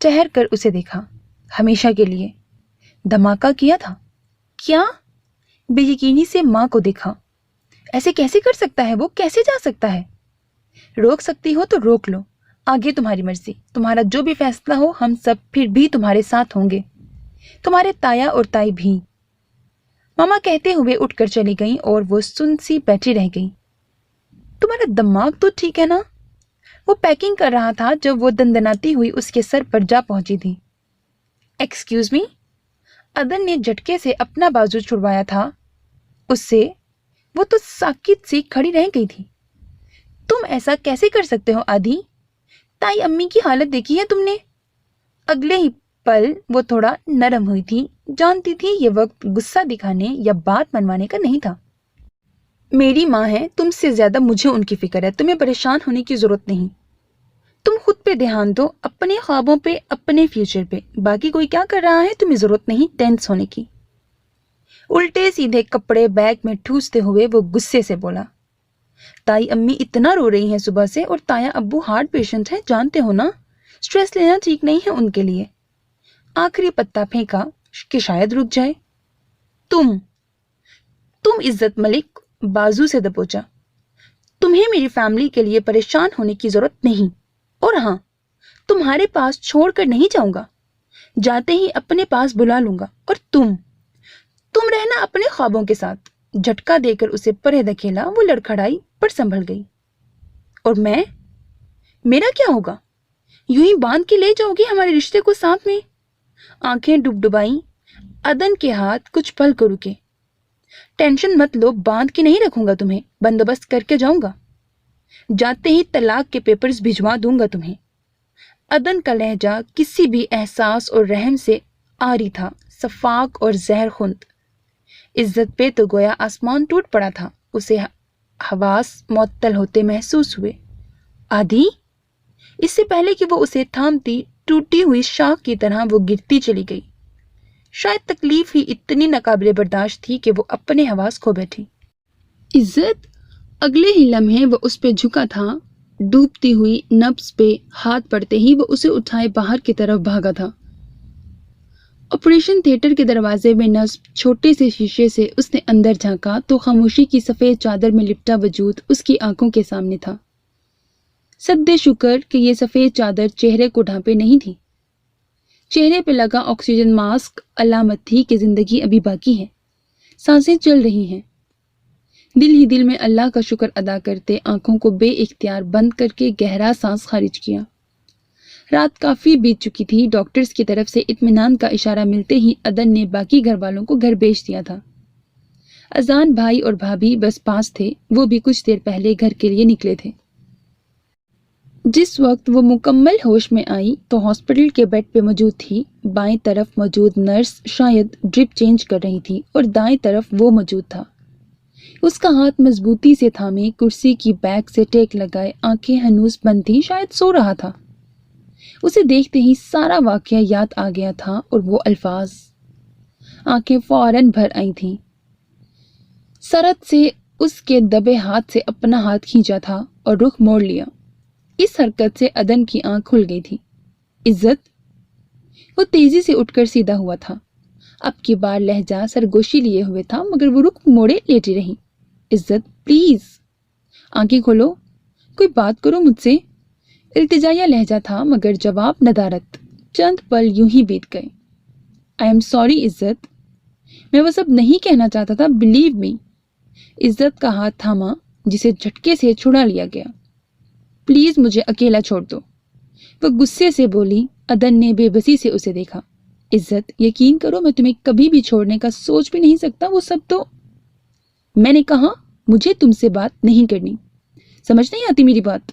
Speaker 1: ठहर कर उसे देखा। हमेशा के लिए धमाका किया था क्या? बेयकीनी से माँ को देखा। ऐसे कैसे कर सकता है वो? कैसे जा सकता है? रोक सकती हो तो रोक लो, आगे तुम्हारी मर्जी। तुम्हारा जो भी फैसला हो, हम सब फिर भी तुम्हारे साथ होंगे, तुम्हारे ताया और ताई भी। मामा कहते हुए उठकर चली गईं और वो सुन सी बैठी रह गई। तुम्हारा दिमाग तो ठीक है ना? वो पैकिंग कर रहा था जब वो दंदनाती हुई उसके सर पर जा पहुंची थी। एक्सक्यूज मी, अदन ने झटके से अपना बाजू छुड़वाया था उससे। वो तो साकित सी खड़ी रह गई थी। तुम ऐसा कैसे कर सकते हो आदि? ताई अम्मी की हालत देखी है तुमने? अगले ही पल वो थोड़ा नरम हुई थी। जानती थी ये वक्त गुस्सा दिखाने या बात मनवाने का नहीं था। मेरी माँ है, तुमसे ज्यादा मुझे उनकी फिक्र है, तुम्हें परेशान होने की जरूरत नहीं। تم خود پہ دھیان دو، اپنے خوابوں پہ، اپنے فیوچر پہ. باقی کوئی کیا کر رہا ہے تمہیں ضرورت نہیں ٹینس ہونے کی. الٹے سیدھے کپڑے بیگ میں ٹھوستے ہوئے وہ غصے سے بولا. تائی امی اتنا رو رہی ہیں صبح سے، اور تایا ابو ہارٹ پیشنٹ ہیں، جانتے ہو نا، سٹریس لینا ٹھیک نہیں ہے ان کے لیے. آخری پتا پھینکا کہ شاید رک جائے. تم عزت ملک بازو سے دبوچا. تمہیں میری فیملی کے لیے پریشان ہونے کی ضرورت نہیں، اور ہاں، تمہارے پاس چھوڑ کر نہیں جاؤں گا، جاتے ہی اپنے پاس بلا لوں گا. اور تم رہنا اپنے خوابوں کے ساتھ. جھٹکا دے کر اسے پرے دھکیلا. وہ لڑکھڑائی پر سنبھل گئی. اور میرا کیا ہوگا؟ یوں ہی باندھ کے لے جاؤ گی ہمارے رشتے کو ساتھ میں؟ آنکھیں ڈبڈبائیں. عدن کے ہاتھ کچھ پل کو رکے. ٹینشن مت لو، باندھ کے نہیں رکھوں گا تمہیں، بندوبست کر کے جاؤں گا. جاتے ہی طلاق کے پیپرز بھجوا دوں گا تمہیں. عدن کا لہجہ کسی بھی احساس اور رحم سے آری تھا، صفاق اور زہر خند. عزت پہ تو گویا آسمان ٹوٹ پڑا تھا. اسے حواس معطل ہوتے محسوس ہوئے. آدھی؟ اس سے پہلے کہ وہ اسے تھامتی ٹوٹی ہوئی شاخ کی طرح وہ گرتی چلی گئی. شاید تکلیف ہی اتنی ناقابل برداشت تھی کہ وہ اپنے حواس کھو بیٹھی. عزت؟ اگلے ہی لمحے وہ اس پہ جھکا تھا. ڈوبتی ہوئی نبض پہ ہاتھ پڑتے ہی وہ اسے اٹھائے باہر کی طرف بھاگا تھا. آپریشن تھیٹر کے دروازے میں نصب چھوٹے سے شیشے سے اس نے اندر جھانکا تو خاموشی کی سفید چادر میں لپٹا وجود اس کی آنکھوں کے سامنے تھا. سدے شکر کہ یہ سفید چادر چہرے کو ڈھانپے نہیں تھی. چہرے پہ لگا آکسیجن ماسک علامت تھی کہ زندگی ابھی باقی ہے، سانسیں چل رہی ہیں. دل ہی دل میں اللہ کا شکر ادا کرتے آنکھوں کو بے اختیار بند کر کے گہرا سانس خارج کیا. رات کافی بیت چکی تھی. ڈاکٹرز کی طرف سے اطمینان کا اشارہ ملتے ہی عدن نے باقی گھر والوں کو گھر بھیج دیا تھا. اذان بھائی اور بھابھی بس پاس تھے. وہ بھی کچھ دیر پہلے گھر کے لیے نکلے تھے. جس وقت وہ مکمل ہوش میں آئی تو ہاسپٹل کے بیڈ پہ موجود تھی. بائیں طرف موجود نرس شاید ڈرپ چینج کر رہی تھی اور دائیں طرف وہ موجود تھا. اس کا ہاتھ مضبوطی سے تھامے کرسی کی بیک سے ٹیک لگائے، آنکھیں ہنوز بند تھیں، شاید سو رہا تھا. اسے دیکھتے ہی سارا واقعہ یاد آ گیا تھا اور وہ الفاظ. آنکھیں فوراً بھر آئی تھیں. سرت سے اس کے دبے ہاتھ سے اپنا ہاتھ کھینچا تھا اور رخ موڑ لیا. اس حرکت سے عدن کی آنکھ کھل گئی تھی. عزت؟ وہ تیزی سے اٹھ کر سیدھا ہوا تھا. اب کی بار لہجہ سرگوشی لیے ہوئے تھا مگر وہ رخ موڑے لیٹی رہی. عزت پلیز آنکھیں کھولو، کوئی بات کرو مجھ سے. التجائیہ لہجہ تھا مگر جواب ندارت. چند پل یوں ہی بیت گئے. آئی ایم سوری عزت، میں وہ سب نہیں کہنا چاہتا تھا، بلیو می. عزت کا ہاتھ تھاما جسے جھٹکے سے چھڑا لیا گیا. پلیز مجھے اکیلا چھوڑ دو، وہ غصے سے بولی. عدن نے بے بسی سے اسے دیکھا. عزت یقین کرو میں تمہیں کبھی بھی چھوڑنے کا سوچ بھی نہیں سکتا. وہ سب تو میں نے کہا مجھے تم سے بات نہیں کرنی. سمجھ نہیں آتی میری بات؟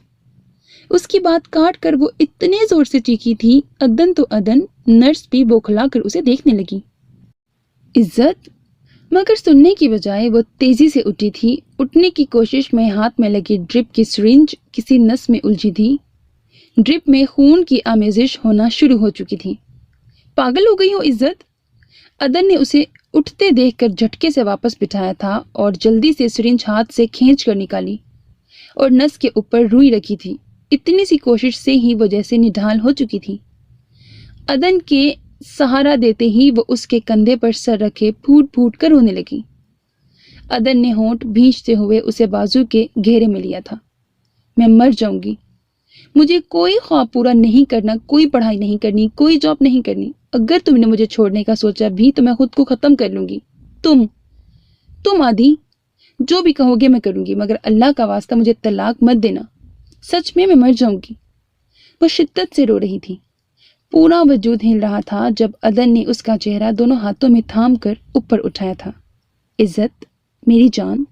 Speaker 1: اس کی بات کاٹ کر وہ اتنے زور سے چیخی تھی. عدن تو عدن، نرس بھی بوکھلا کر اسے دیکھنے لگی. عزت؟ مگر سننے کی بجائے وہ تیزی سے اٹھی تھی. اٹھنے کی کوشش میں ہاتھ میں لگی ڈرپ کی سرنج کسی نس میں الجھی تھی. ڈرپ میں خون کی آمیزش ہونا شروع ہو چکی تھی. پاگل ہو گئی ہو عزت؟ عدن نے اسے اٹھتے دیکھ کر جھٹکے سے واپس بٹھایا تھا اور جلدی سے سرنج ہاتھ سے کھینچ کر نکالی اور نس کے اوپر روئی رکھی تھی. اتنی سی کوشش سے ہی وہ جیسے نڈھال ہو چکی تھی. عدن کے سہارا دیتے ہی وہ اس کے کندھے پر سر رکھے پھوٹ پھوٹ کر رونے لگی. عدن نے ہونٹ بھینچتے ہوئے اسے بازو کے گھیرے میں لیا تھا. میں مر جاؤں گی، مجھے کوئی خواب پورا نہیں کرنا، کوئی پڑھائی نہیں کرنی، کوئی جاب نہیں کرنی. اگر تم نے مجھے چھوڑنے کا سوچا بھی تو میں خود کو ختم کر لوں گی. تم آدھی، جو بھی کہو گے میں کروں گی، مگر اللہ کا واسطہ مجھے طلاق مت دینا. سچ میں مر جاؤں گی. وہ شدت سے رو رہی تھی. پورا وجود ہل رہا تھا جب عدن نے اس کا چہرہ دونوں ہاتھوں میں تھام کر اوپر اٹھایا تھا. عزت میری جان،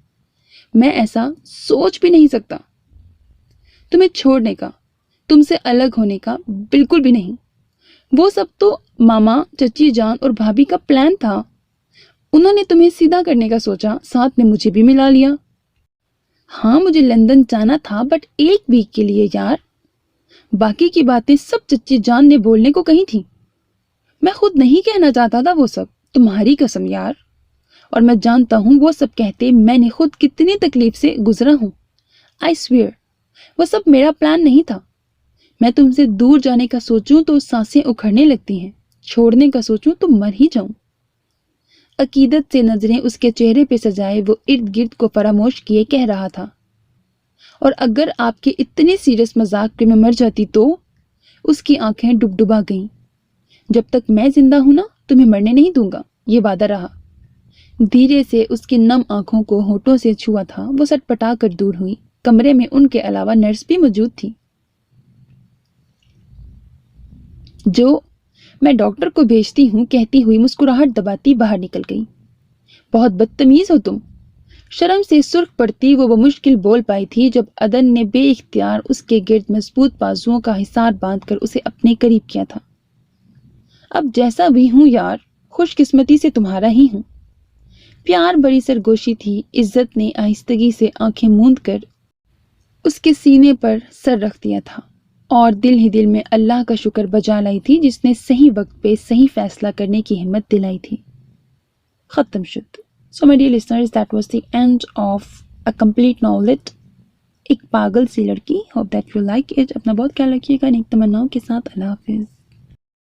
Speaker 1: میں ایسا سوچ بھی نہیں سکتا. تمہیں چھوڑنے کا، تم سے الگ ہونے کا بالکل بھی نہیں. وہ سب تو ماما، چچی جان اور بھابھی کا پلان تھا. انہوں نے تمہیں سیدھا کرنے کا سوچا، ساتھ میں مجھے بھی ملا لیا. ہاں مجھے لندن جانا تھا بٹ 1 ویک کے لیے یار. باقی کی باتیں سب چچی جان نے بولنے کو کہی تھی. میں خود نہیں کہنا چاہتا تھا وہ سب. تمہاری قسم یار. اور میں جانتا ہوں وہ سب کہتے میں نے خود کتنی تکلیف سے گزرا ہوں. I swear وہ سب میرا پلان نہیں تھا. میں تم سے دور جانے کا سوچوں تو سانسیں اکھڑنے لگتی ہیں. چھوڑنے کا سوچوں تو مر ہی جاؤں. عقیدت سے نظریں اس کے چہرے پہ سجائے وہ ارد گرد کو فراموش کیے کہہ رہا تھا. اور اگر آپ کے اتنے سیریس مذاق پہ میں مر جاتی تو. اس کی آنکھیں ڈبڈبا گئیں. جب تک میں زندہ ہوں نا تمہیں مرنے نہیں دوں گا، یہ وعدہ رہا. دھیرے سے اس کی نم آنکھوں کو ہونٹوں سے چھوا تھا. وہ سٹ پٹا کر دور ہوئی. کمرے میں ان کے علاوہ نرس بھی موجود تھی. جو میں ڈاکٹر کو بھیجتی ہوں کہتی ہوئی مسکراہٹ دباتی باہر نکل گئی. بہت بدتمیز ہو تم. شرم سے سرخ پڑتی وہ بمشکل بول پائی تھی جب عدن نے بے اختیار اس کے گرد مضبوط بازوؤں کا حصار باندھ کر اسے اپنے قریب کیا تھا. اب جیسا بھی ہوں یار، خوش قسمتی سے تمہارا ہی ہوں. پیار بڑی سرگوشی تھی. عزت نے آہستگی سے آنکھیں موند کر اس کے سینے پر سر رکھ دیا تھا اور دل ہی دل میں اللہ کا شکر بجا لائی تھی جس نے صحیح وقت پہ صحیح فیصلہ کرنے کی ہمت دلائی تھی. ختم شد. So my dear listeners, that was the end of a complete novelet. ایک پاگل سی لڑکی. Hope that you like it. اپنا بہت خیال رکھیے گا. نیک تمناؤں کے ساتھ. اللہ حافظ.